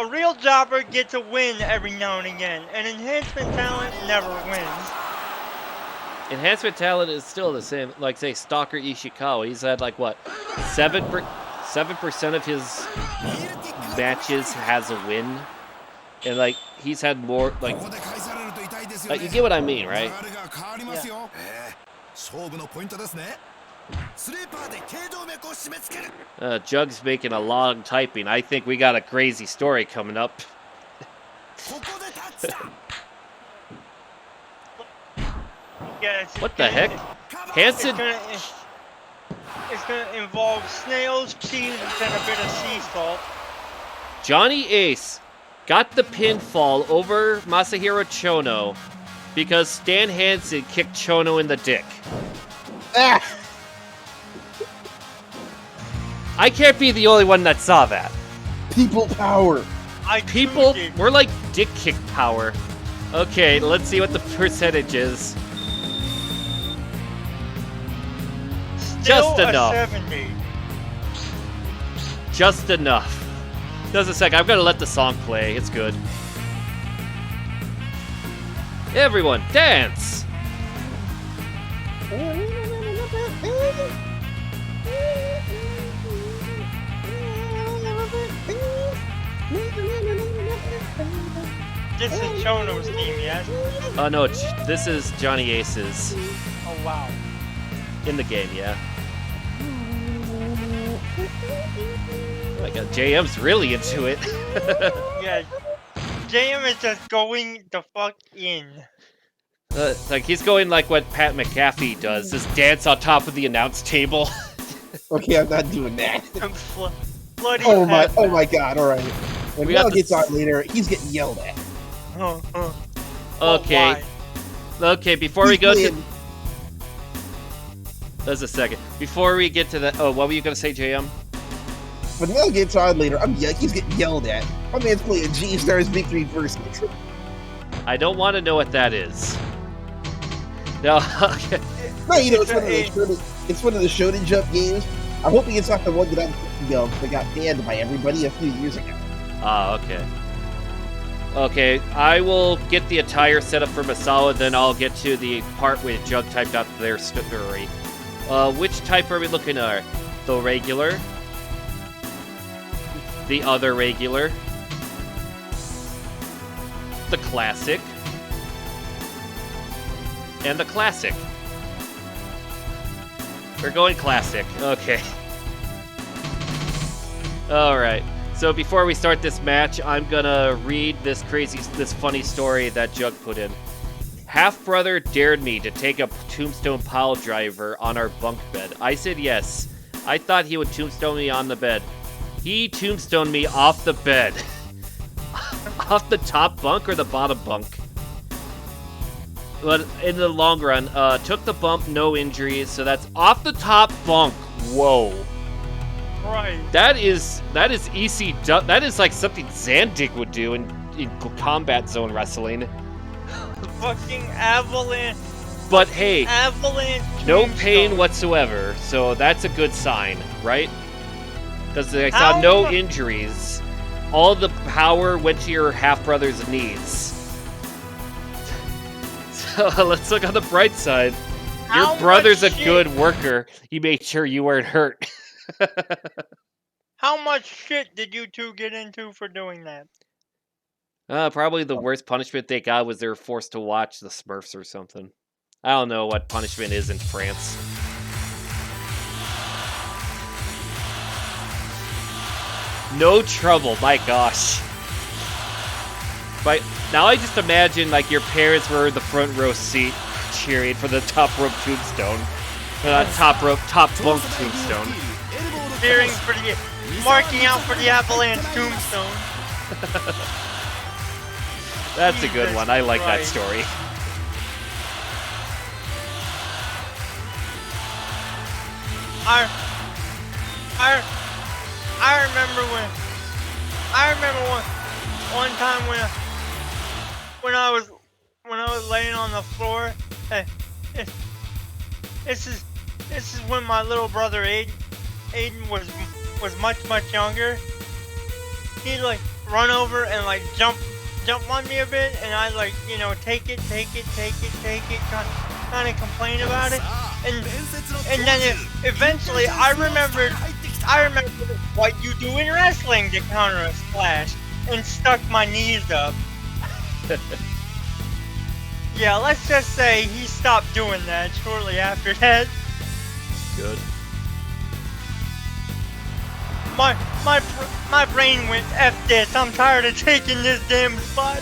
real jobber gets a win every now and again. An enhancement talent never wins. Enhancement talent is still the same. Like, say, Stalker Ishikawa, he's had, like, what, 7% of his matches has a win? And, like, he's had more, like, you get what I mean, right? Jug's making a long typing. I think we got a crazy story coming up. What the heck? Hansen? It's gonna involve snails, cheese, and a bit of sea salt. Johnny Ace got the pinfall over Masahiro Chono because Stan Hansen kicked Chono in the dick. Ah! I can't be the only one that saw that. People power. People, we're like dick kick power. Okay, let's see what the percentage is. Just enough. 70. Just enough. Just a sec, I'm gonna let the song play. It's good. Everyone, dance! This is Chono's theme, yes? Oh no, this is Johnny Ace's. Oh wow. In the game, yeah. Oh my god, JM's really into it. Yeah. JM is just going the fuck in. Like he's going like what Pat McAfee does, just dance on top of the announce table. Okay, I'm not doing that. Bloody Oh my god, alright. When We got Mel the gets on later, he's getting yelled at. Okay. Why? Okay, before we He's go to... playing- Just a second. Before we get to that... Oh, what were you going to say, JM? When Mel gets on later, he's getting yelled at. My man's playing G-Star's Victory versus. I don't want to know what that is. No, okay. No, you know, it's one of the Shonen Jump games. I'm hoping it's not the one that I'm thinking of that got banned by everybody a few years ago. Ah, okay. Okay, I will get the attire set up for Misawa, then I'll get to the part where Jug typed out their story. Which type are we looking at? The regular? the other regular, the classic, and the classic. We're going classic. Okay. Alright. So before we start this match, I'm gonna read this funny story that Jug put in. Half-brother dared me to take a tombstone pile driver on our bunk bed. I said yes. I thought he would tombstone me on the bed. He tombstoned me off the bed. Off the top bunk or the bottom bunk? But in the long run, took the bump, no injuries, so that's off the top bunk. Whoa. Right. That is EC. That is like something Zandig would do in combat zone wrestling. Fucking avalanche. But hey, Avalanche. no tombstone. pain whatsoever, so that's a good sign, right? Because I saw no injuries. All the power went to your half-brother's knees. So let's look on the bright side. Your brother's a good worker. He made sure you weren't hurt. How much shit did you two get into for doing that? Probably the worst punishment they got was they were forced to watch the Smurfs or something. I don't know what punishment is in France. No trouble, my gosh. But now I just imagine like your parents were in the front row seat cheering for the top rope tombstone. Top bunk tombstone. Cheering for the, marking out for the avalanche tombstone. That's a good one. I like that story. I remember one time when I was laying on the floor. Hey, this is when my little brother Aiden was much younger. He'd like run over and like jump on me a bit, and I like, you know, take it, kind of complain about it, and then eventually I remembered what you do in wrestling to counter a splash, and stuck my knees up. Yeah, let's just say he stopped doing that shortly after that. Good. My brain went, F this, I'm tired of taking this damn spot.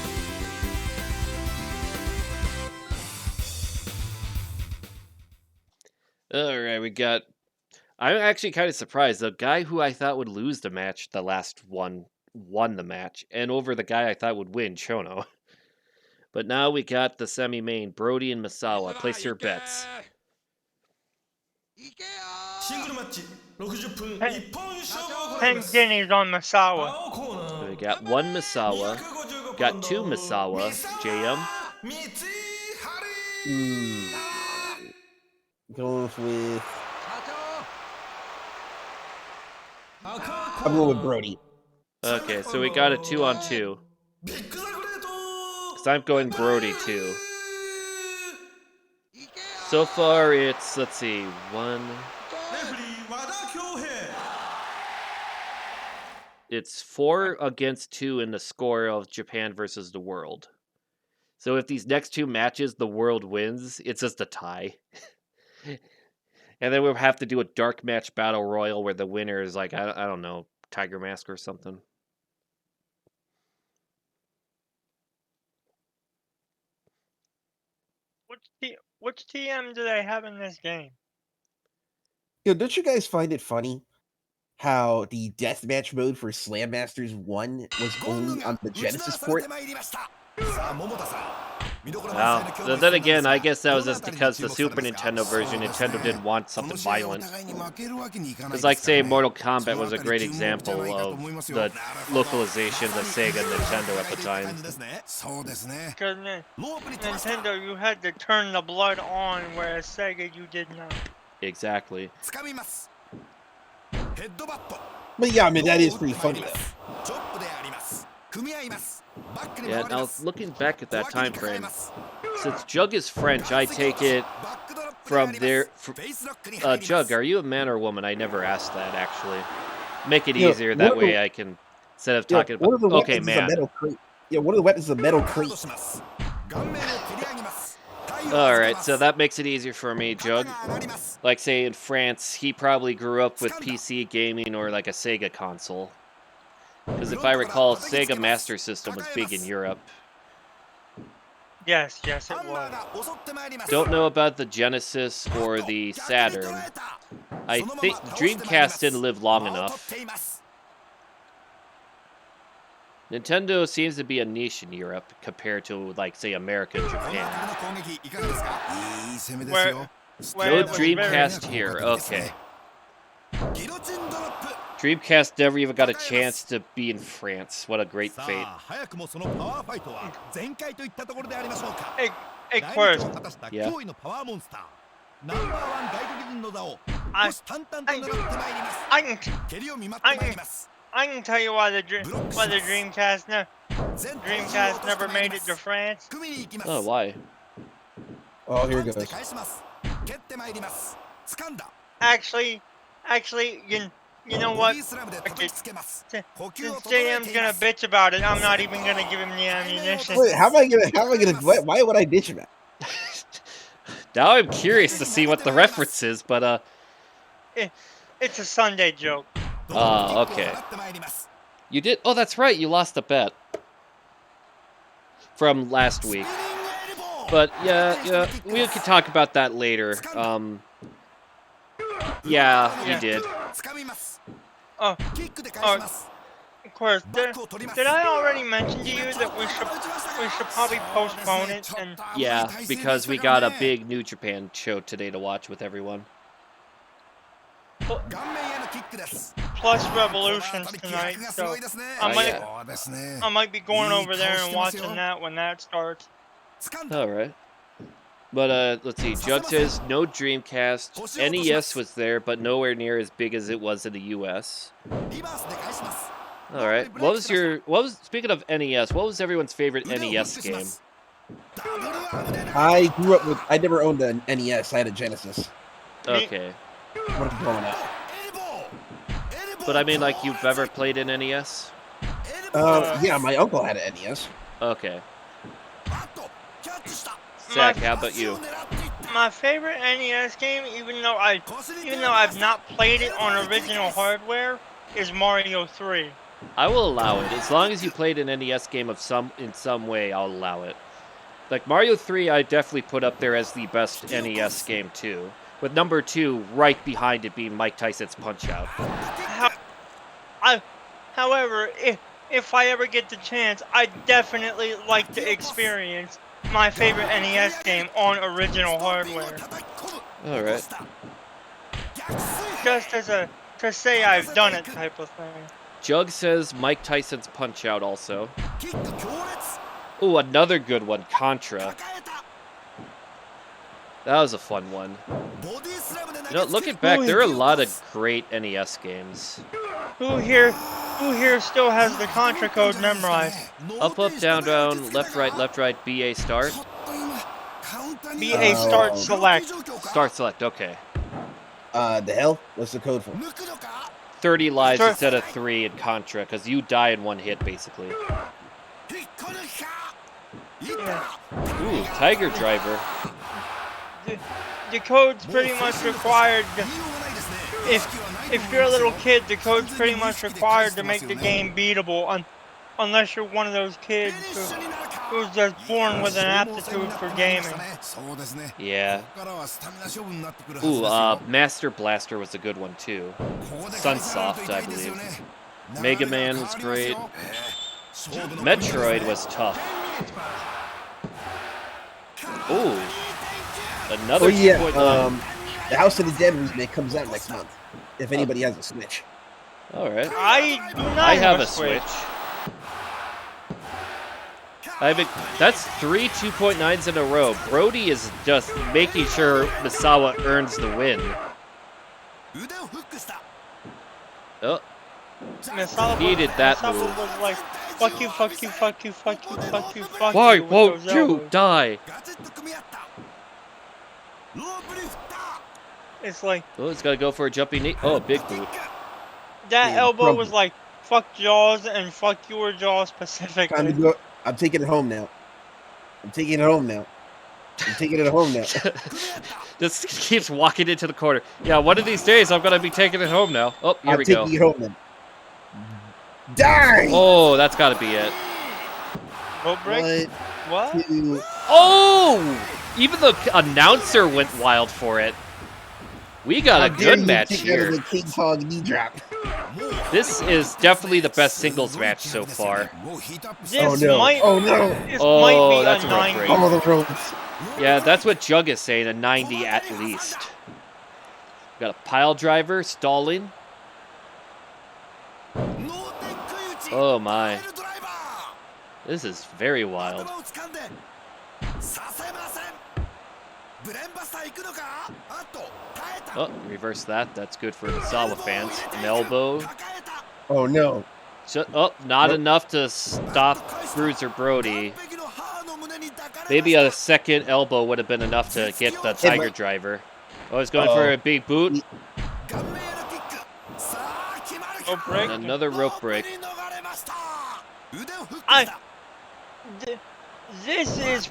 Alright, we got... I'm actually kind of surprised. The guy who I thought would lose the match, the last one, won the match. And over the guy I thought would win, Chono. But now we got the semi-main, Brody and Misawa. Place your bets. 10 guineas on Misawa. So we got one Misawa. Got two Misawa. JM. Going with... I'm going with Brody. Okay, so we got a 2-on-2. Because I'm going Brody too. So far it's, let's see, 1... It's 4 against 2 in the score of Japan versus the world. So if these next two matches the world wins, it's just a tie. And then we'll have to do a dark match battle royal where the winner is like, I don't know, Tiger Mask or something. Which TM do they have in this game? Yo, don't you guys find it funny how the deathmatch mode for Slam Masters 1 was only on the Genesis port? Well, then again, I guess that was just because the Super Nintendo version, Nintendo didn't want something violent. It's like, say, Mortal Kombat was a great example of the localization of Sega and Nintendo at the time. Because Nintendo, you had to turn the blood on, whereas Sega, you did not. Exactly. But yeah, I mean, that is pretty funny, though. Yeah, now looking back at that time frame, since Jug is French, I take it from there. Jug, are you a man or a woman? I never asked that, actually. Make it easier, that way I can Instead of Yeah, talking one about... of the Okay, weapons is a man. metal crate. Yeah, one of the weapons is a metal crate. Alright, so that makes it easier for me, Jug. Like, say, in France, he probably grew up with PC gaming or, like, a Sega console. Because if I recall, Sega Master System was big in Europe. Yes, it was. Don't know about the Genesis or the Saturn. I think Dreamcast didn't live long enough. Nintendo seems to be a niche in Europe compared to, like, say, America and Japan. Where No it was Dreamcast here, okay. Dreamcast never even got a chance to be in France. What a great fate. Hey, Quirk, Yeah. I can tell you why the Dreamcast never made it to France. Oh, why? Oh, here it goes. Actually, you know what? Since JM's gonna bitch about it, I'm not even gonna give him the ammunition. Wait, how am I gonna? Why would I ditch him? Now I'm curious to see what the reference is, but It's a Sunday joke. okay. You did? Oh, that's right. You lost a bet from last week. But yeah, we can talk about that later. Yeah, you did. Of course. Did I already mention to you that we should probably postpone it and Yeah, because we got a big New Japan show today to watch with everyone. plus Revolutions tonight, so I might be going over there and watching that when that starts. Alright. But, let's see. Jug says, no Dreamcast. NES was there, but nowhere near as big as it was in the US. Alright. Speaking of NES, what was everyone's favorite NES game? I grew up with. I never owned an NES. I had a Genesis. Okay. What am I blowing up? But I mean, like, you've ever played an NES? Yeah, my uncle had an NES. Okay. Zach, how about you? My favorite NES game, even though I've not played it on original hardware, is Mario 3. I will allow it. As long as you played an NES game in some way, I'll allow it. Like, Mario 3, I definitely put up there as the best NES game, too. With number 2 right behind it being Mike Tyson's Punch-Out. However, if I ever get the chance, I'd definitely like to experience my favorite NES game on original hardware. Alright. Just to say I've done it type of thing. Jug says Mike Tyson's Punch-Out also. Ooh, another good one, Contra. That was a fun one. You know, looking back, there are a lot of great NES games. Who here still has the Contra code memorized? Up, up, down, down, left, right, BA start. BA start select. Start select, okay. The hell? What's the code for? 30 lives instead of 3 in Contra, because you die in one hit, basically. Yeah. Ooh, Tiger Driver. The code's pretty much required. If you're a little kid, the code's pretty much required to make the game beatable, unless you're one of those kids who's just born with an aptitude for gaming. Yeah. Ooh, Master Blaster was a good one too. Sunsoft, I believe. Mega Man was great. Metroid was tough. Ooh. Another. Oh yeah. The House of the Dead remake comes out next month. If anybody has a Switch. All right. I have a Switch. That's 3 2.9s in a row. Brody is just making sure Misawa earns the win. Oh. Misawa Needed that move. was like, fuck you, fuck you, fuck you, fuck you, fuck you, fuck Why you. won't you die? It's like, Oh, it's got to go for a jumping knee. Oh, big boot. that elbow was like, fuck Jaws and fuck your Jaws Time to specifically. go. I'm taking it home now. I'm taking it home now. I'm taking it home now. Just keeps walking into the corner. Yeah, one of these days I'm gonna be taking it home now. Oh, here I'm we go. taking it home now. Die! Oh, that's gotta be it. Vote break? One, What? two. Oh! Even the announcer went wild for it. We got a How dare good you match kick out here. of the King Kong knee drop. This is definitely the best singles match so far. This Oh no! might, Oh no! this Oh, might be that's a a rope 90. break. All the ropes. Yeah, that's what Jug is saying, a 90 at least. Got a pile driver stalling. Oh my. This is very wild. Oh, reverse that. That's good for Misawa fans. An elbow. Oh no! Oh, not Nope. enough to stop Bruiser Brody. Maybe a second elbow would have been enough to get the Tiger Driver. Oh, he's going for a big boot. Vote break? And another rope break. This is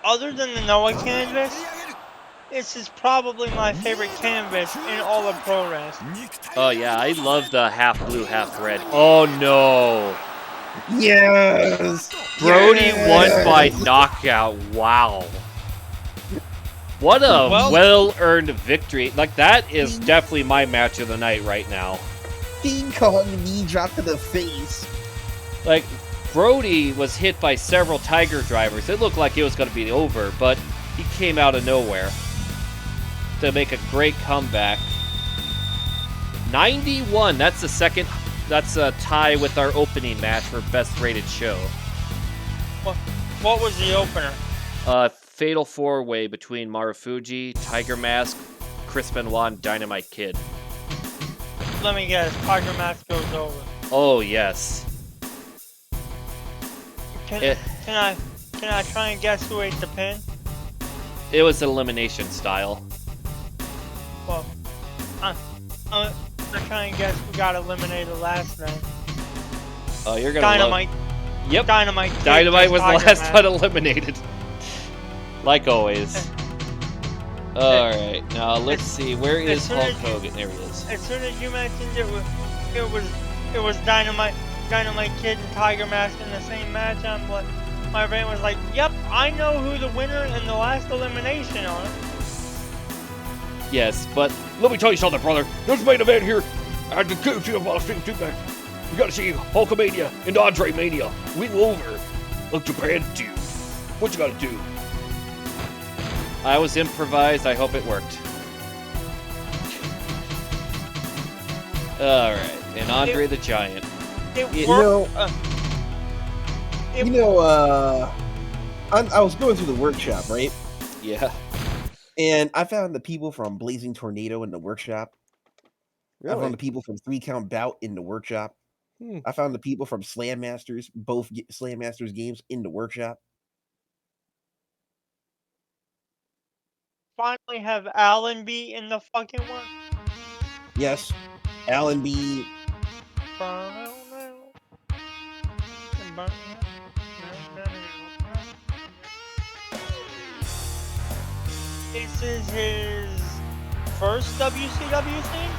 other than the Noah canvas. This is probably my favorite canvas in all of pro wrestling. Oh yeah, I love the half blue, half red. Oh no. Yes! Brody won Yes! by knockout. Wow. What a well-earned victory. Like, that is definitely my match of the night right now. King Kong knee drop to the face. Like, Brody was hit by several Tiger drivers. It looked like it was going to be over, but he came out of nowhere to make a great comeback. 91. That's the second. That's a tie with our opening match for best rated show. What was the opener? Fatal four-way between Marufuji, Tiger Mask, Chris Benoit, and Dynamite Kid. Let me guess. Tiger Mask goes over. Oh yes. Can I try and guess who ate the pin? It was elimination style. Well, I'm trying to guess who got eliminated last night. Oh, you're gonna Dynamite. Yep. Dynamite. Dynamite was the Tiger last Mask. one eliminated. Like always. Alright, now let's see. Where is Hulk Hogan? There he is. As soon as you mentioned it was Dynamite Kid and Tiger Mask in the same match, my brain was like, yep, I know who the winner and the last elimination are. Yes, but let me tell you something, brother. There's main event here. At the Two-Man. You gotta see Hulkamania and Andre Mania. We over. Look, Japan, dude. What you gotta do? I was improvised. I hope it worked. Alright, and Andre the Giant. It know- worked. I was going through the workshop, right? Yeah. And I found the people from Blazing Tornado in the workshop. I found the people from 3 Count Bout in the workshop. I found the people from Slam Masters, both Slam Masters games in the workshop. Finally have Allenby in the fucking one. Yes, Alan B. This is his first WCW thing?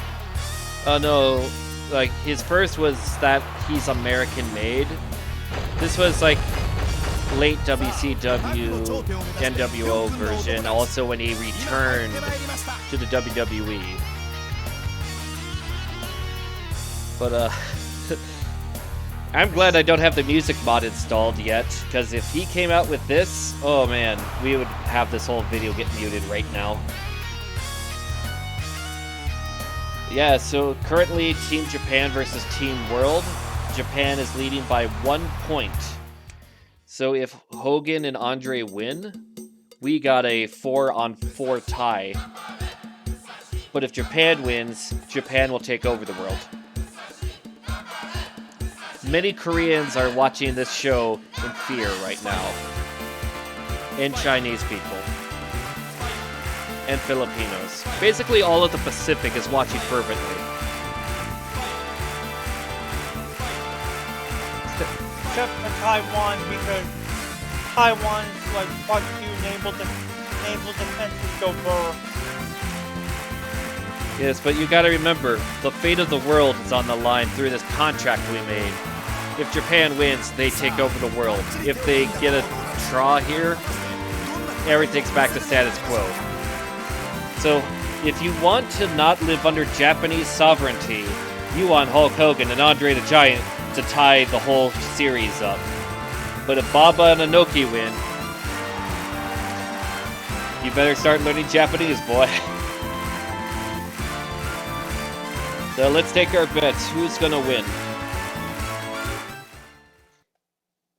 Oh no, like his first was that he's American made. This was like late WCW NWO version, also when he returned to the WWE. But I'm glad I don't have the music mod installed yet, because if he came out with this, oh man, we would have this whole video get muted right now. Yeah, so currently Team Japan versus Team World. Japan is leading by 1 point. So if Hogan and Andre win, we got a 4-on-4 tie. But if Japan wins, Japan will take over the world. Many Koreans are watching this show in fear right now. And Chinese people. and Filipinos. Basically, all of the Pacific is watching fervently. Except for Taiwan, because Taiwan's like, fuck you, naval defenses go burr. Yes, but you gotta remember, the fate of the world is on the line through this contract we made. If Japan wins, they take over the world. If they get a draw here, everything's back to status quo. So, if you want to not live under Japanese sovereignty, you want Hulk Hogan and Andre the Giant to tie the whole series up. But if Baba and Inoki win, you better start learning Japanese, boy. So let's take our bets. Who's gonna win?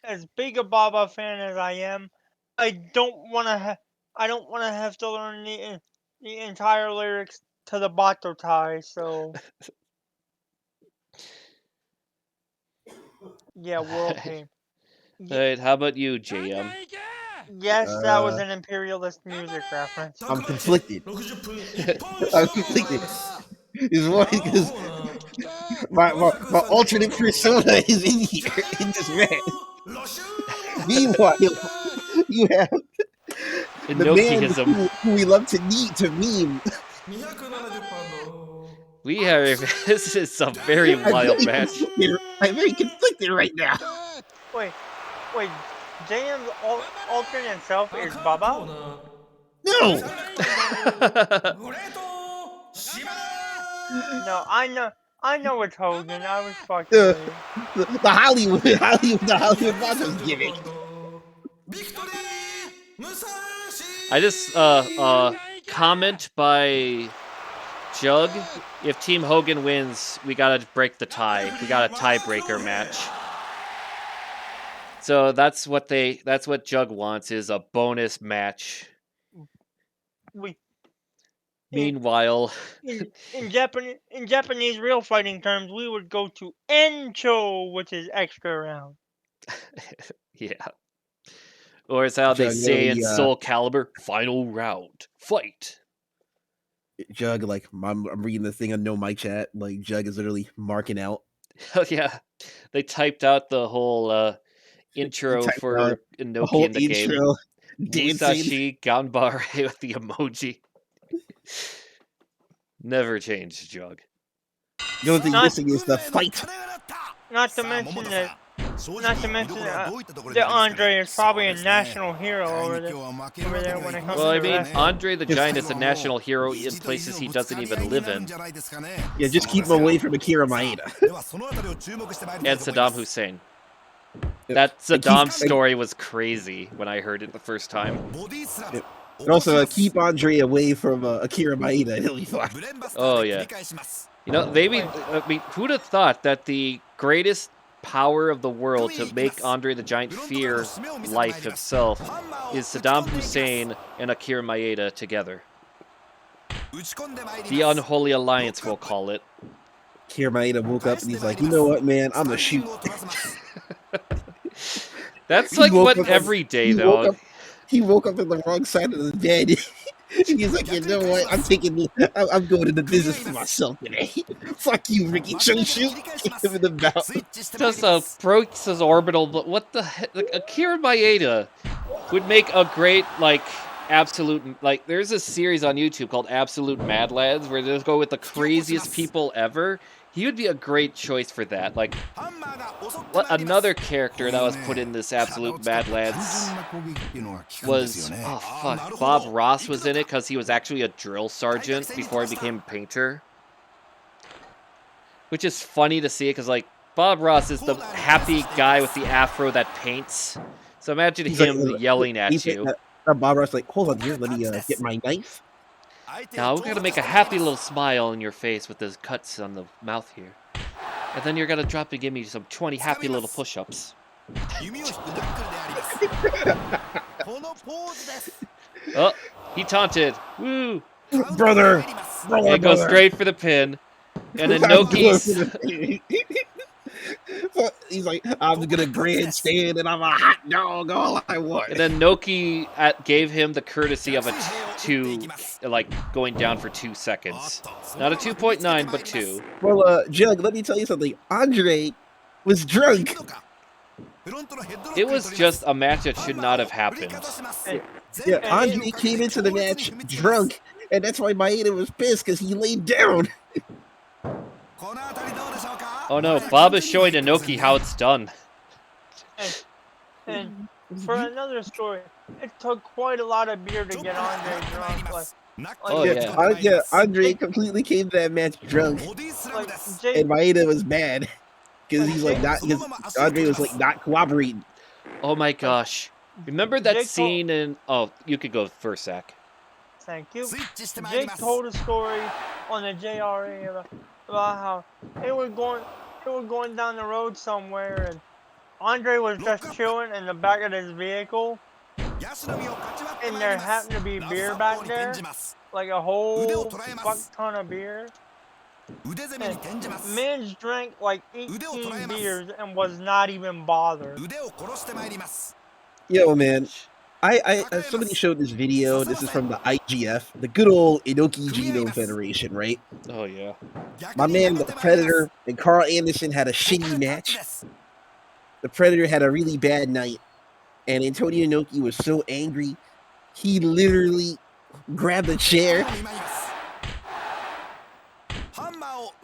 As big a Baba fan as I am, I don't wanna have to learn the entire lyrics to the Bato tie. So yeah, world pain. Alright, how about you, JM? Yes, that was an imperialist music reference. I'm conflicted. I'm conflicted. It's one because my alternate persona is in here in this match. Meanwhile, you have the man who we love to meme. We have this is a very wild match. I'm very conflicted right now. Wait, JM's alternate self is Baba? No. No, I know it's Hogan. I was fucking with you. The Hollywood Macho's gimmick. I just comment by Jug. If Team Hogan wins, we gotta break the tie. We got a tiebreaker match. So that's what Jug wants, is a bonus match. Meanwhile, in Japanese real fighting terms, we would go to Encho, which is extra round. Yeah. Or it's how they say in Soul Calibur, final round, fight. Jug, like, I'm reading the thing on No Mic Chat, like, Jug is literally marking out. Oh, yeah. They typed out the whole intro for Inoki in the game. Musashi Ganbare with the emoji. Never change, Jug. The only thing missing is the fight. Not to mention that Andre is probably a national hero over there when it comes to I mean, Andre the Giant is a national hero in places he doesn't even live in. Yeah, just keep him away from Akira Maeda. And Saddam Hussein. That Saddam story was crazy when I heard it the first time. Yeah. And also, keep Andre away from Akira Maeda. He'll be fine. Oh, yeah. You know, maybe, I mean, who'd have thought that the greatest power of the world to make Andre the Giant fear life itself is Saddam Hussein and Akira Maeda together. The unholy alliance, we'll call it. Akira Maeda woke up and he's like, you know what, man? I'm gonna shoot. That's like what every day, though. He woke up on the wrong side of the bed. He's like, you know what? I'm going into business for myself today. Fuck you, Ricky Choshu. Kick him in the mouth. Just breaks his orbital, but what the heck? Like, Akira Maeda would make a great, like, absolute, like, there's a series on YouTube called Absolute Mad Lads where they just go with the craziest people ever. He would be a great choice for that. Like, another character that was put in this Absolute Mad Lads was, oh fuck, Bob Ross was in it because he was actually a drill sergeant before he became a painter. Which is funny to see because, like, Bob Ross is the happy guy with the afro that paints. So imagine him yelling at you. Bob Ross like, hold on here, let me get my knife. Now we're gonna make a happy little smile on your face with those cuts on the mouth here. And then you're gonna drop and give me some 20 happy little push-ups. Oh, he taunted. Woo! Brother! It goes straight for the pin. And Inoki's... So he's like, I'm gonna grandstand and I'm a hot dog all I want. And then Noki gave him the courtesy of a 2, like going down for 2 seconds. Not a 2.9, but 2. Well, Jug, let me tell you something. Andre was drunk. It was just a match that should not have happened. Yeah, Andre came into the match drunk, and that's why Maeda was pissed because he laid down. Oh no, Bob is showing Inoki how it's done. And for another story, it took quite a lot of beer to get Andre drunk. Oh yeah. Andre completely came to that match drunk, and Maeda was mad because he's like not. Because Andre was like not cooperating. Oh my gosh! Remember that scene in? Oh, you could go first, Zach. Thank you. Jake told a story on the JRA about how they were going down the road somewhere, and Andre was just chilling in the back of his vehicle, and there happened to be beer back there, like a whole fuck ton of beer. And Minge drank like 18 beers and was not even bothered. Yo, man. Somebody showed this video. This is from the IGF, the good old Inoki Genome Federation, right? Oh yeah. My man, the Predator, and Carl Anderson had a shitty match. The Predator had a really bad night, and Antonio Inoki was so angry, he literally grabbed a chair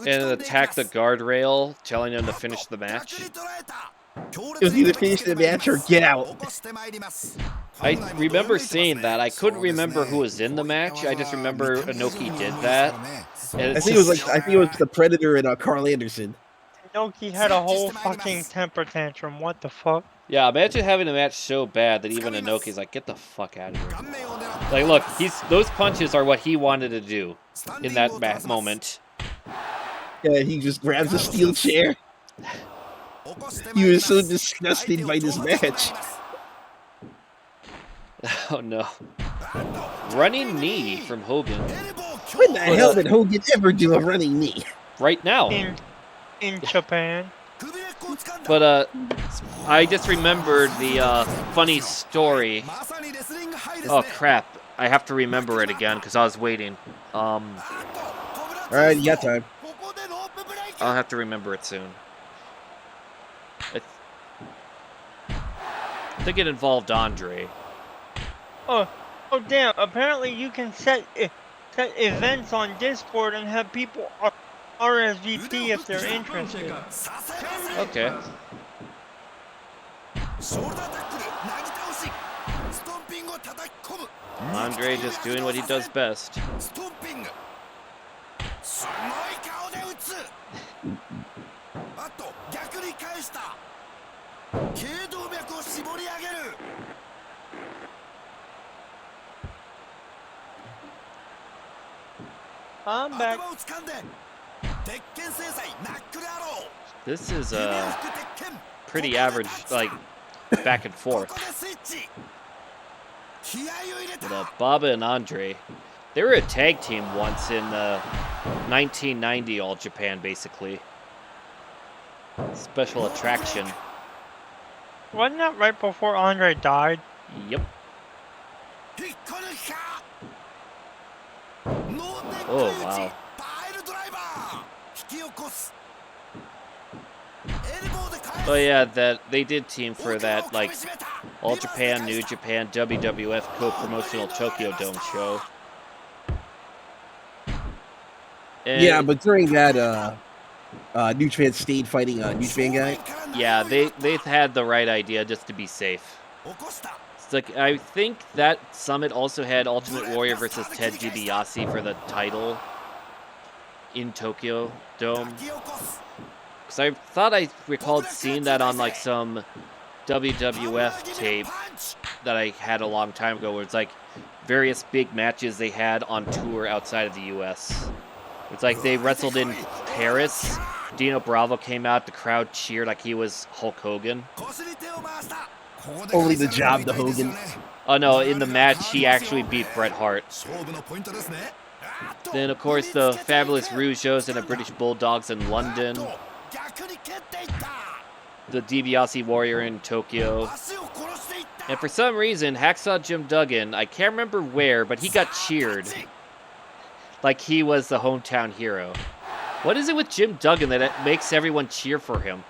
and attacked the guardrail, telling him to finish the match. It was either finish the match or get out. I remember seeing that. I couldn't remember who was in the match. I just remember Inoki did that. And I think it was the Predator and Carl Anderson. Inoki had a whole fucking temper tantrum. What the fuck? Yeah, imagine having a match so bad that even Inoki's like, get the fuck out of here. Like, look, those punches are what he wanted to do in that moment. Yeah, he just grabs a steel chair. He was so disgusted by this match. Oh no. Running knee from Hogan. When the hell did Hogan ever do a running knee? Right now. In Japan. But I just remembered the funny story. Oh crap. I have to remember it again because I was waiting. Alright, you got time. I'll have to remember it soon. I think it involved Andre. Oh damn! Apparently you can set events on Discord and have people RSVP if they're interested. Okay. Andre just doing what he does best. I'm back. This is pretty average, like, back and forth. With Baba and Andre. They were a tag team once in 1990 All Japan, basically. Special attraction. Wasn't that right before Andre died? Yep. Oh, wow. Oh yeah, that they did team for that, like, All Japan, New Japan, WWF co-promotional Tokyo Dome show. And yeah, but during that, New Japan stayed fighting New Japan guy. Yeah, they had the right idea just to be safe. It's like, I think that Summit also had Ultimate Warrior versus Ted DiBiase for the title in Tokyo Dome. Because I thought I recalled seeing that on like some WWF tape that I had a long time ago, where it's like various big matches they had on tour outside of the US. It's like they wrestled in Paris. Dino Bravo came out, the crowd cheered like he was Hulk Hogan. Only the job to Hogan. Oh no, in the match he actually beat Bret Hart. Then of course the Fabulous Rougeos and the British Bulldogs in London. the DiBiase Warrior in Tokyo. And for some reason, Hacksaw Jim Duggan, I can't remember where, but he got cheered. Like he was the hometown hero. What is it with Jim Duggan that it makes everyone cheer for him?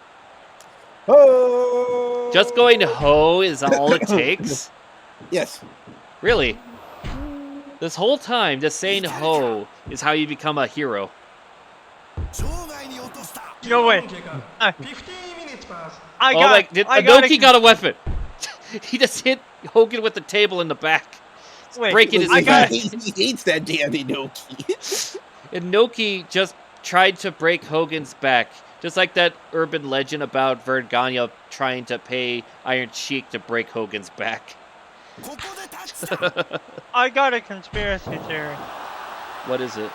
Ho! Just going to ho is all it takes? Yes. Really? This whole time, just saying ho is how you become a hero. No way. Inoki got a weapon. He just hit Hogan with the table in the back. Breaking his back. He hates that damn Inoki. Inoki just tried to break Hogan's back. Just like that urban legend about Verne Gagne trying to pay Iron Sheik to break Hogan's back. I got a conspiracy theory. What is it?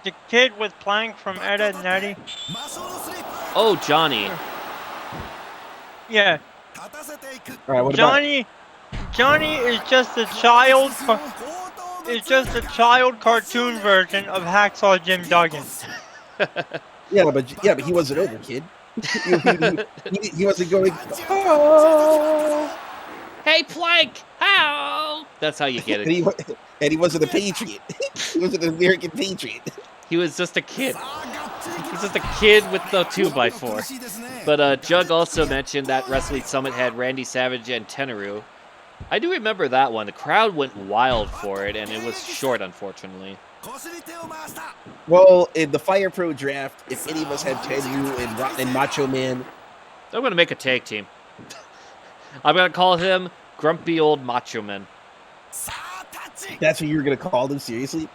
The kid with Plank from Ed, Edd n Eddy. Oh, Johnny. Yeah. All right, what Johnny is just a child. Is just a child cartoon version of Hacksaw Jim Duggan. Yeah, but he wasn't over, kid. he wasn't going. Oh. Hey, Plank! How? That's how you get it. And he wasn't a patriot. He wasn't an American patriot. He was just a kid. He's just a kid with the 2x4. But Jug also mentioned that Wrestling Summit had Randy Savage and Tenaru. I do remember that one. The crowd went wild for it, and it was short, unfortunately. Well, in the Fire Pro draft, if any of us had Tenaru and Macho Man, I'm going to make a tag team. I'm going to call him Grumpy Old Macho Man. That's what you were going to call them? Seriously?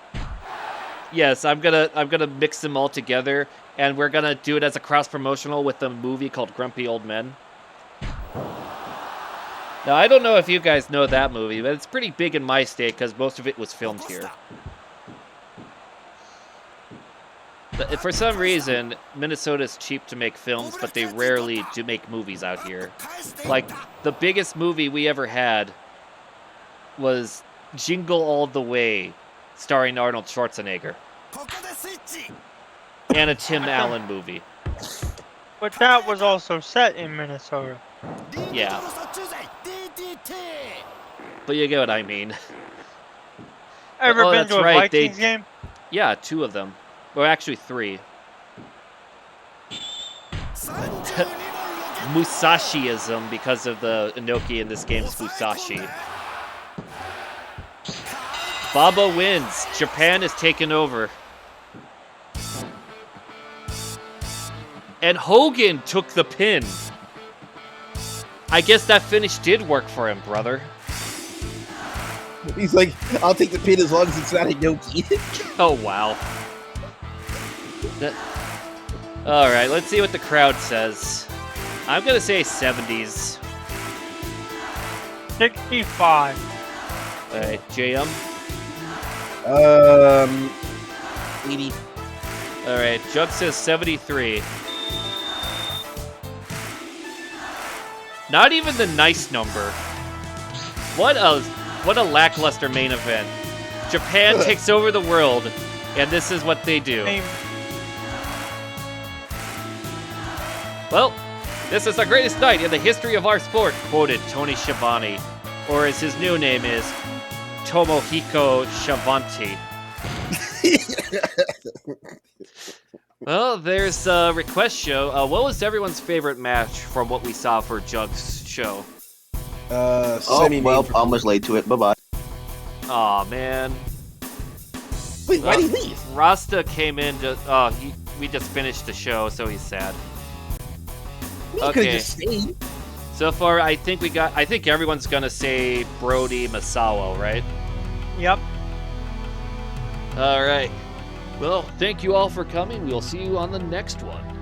Yes, I'm gonna mix them all together, and we're gonna do it as a cross promotional with a movie called Grumpy Old Men. Now, I don't know if you guys know that movie, but it's pretty big in my state because most of it was filmed here. But for some reason, Minnesota's cheap to make films, but they rarely do make movies out here. Like, the biggest movie we ever had was Jingle All the Way, starring Arnold Schwarzenegger. And a Tim Allen movie. But that was also set in Minnesota. Yeah. But you get what I mean. Ever been to a Vikings game? Yeah, 2 of them. Well, actually 3. Musashiism because of the Inoki in this game is Musashi. Baba wins. Japan is taken over. And Hogan took the pin. I guess that finish did work for him, brother. He's like, I'll take the pin as long as it's not Inoki. Oh, wow. Alright, let's see what the crowd says. I'm going to say 70s. 65. Alright, JM? 80. Alright, Jug says 73. Not even the nice number. What a lackluster main event. Japan takes over the world, and this is what they do. Well, this is the greatest night in the history of our sport, quoted Tony Schiavone. Or as his new name is, Tomohiko Shavanti. Well, there's a request show. What was everyone's favorite match from what we saw for Jug's show? I'm much late to it. Bye-bye. Aw, man. Wait, why did he leave? Rasta came in we just finished the show, so he's sad. He could have just stayed. So far, I think everyone's gonna say Brody Misawa, right? Yep. All right. Well, thank you all for coming. We'll see you on the next one.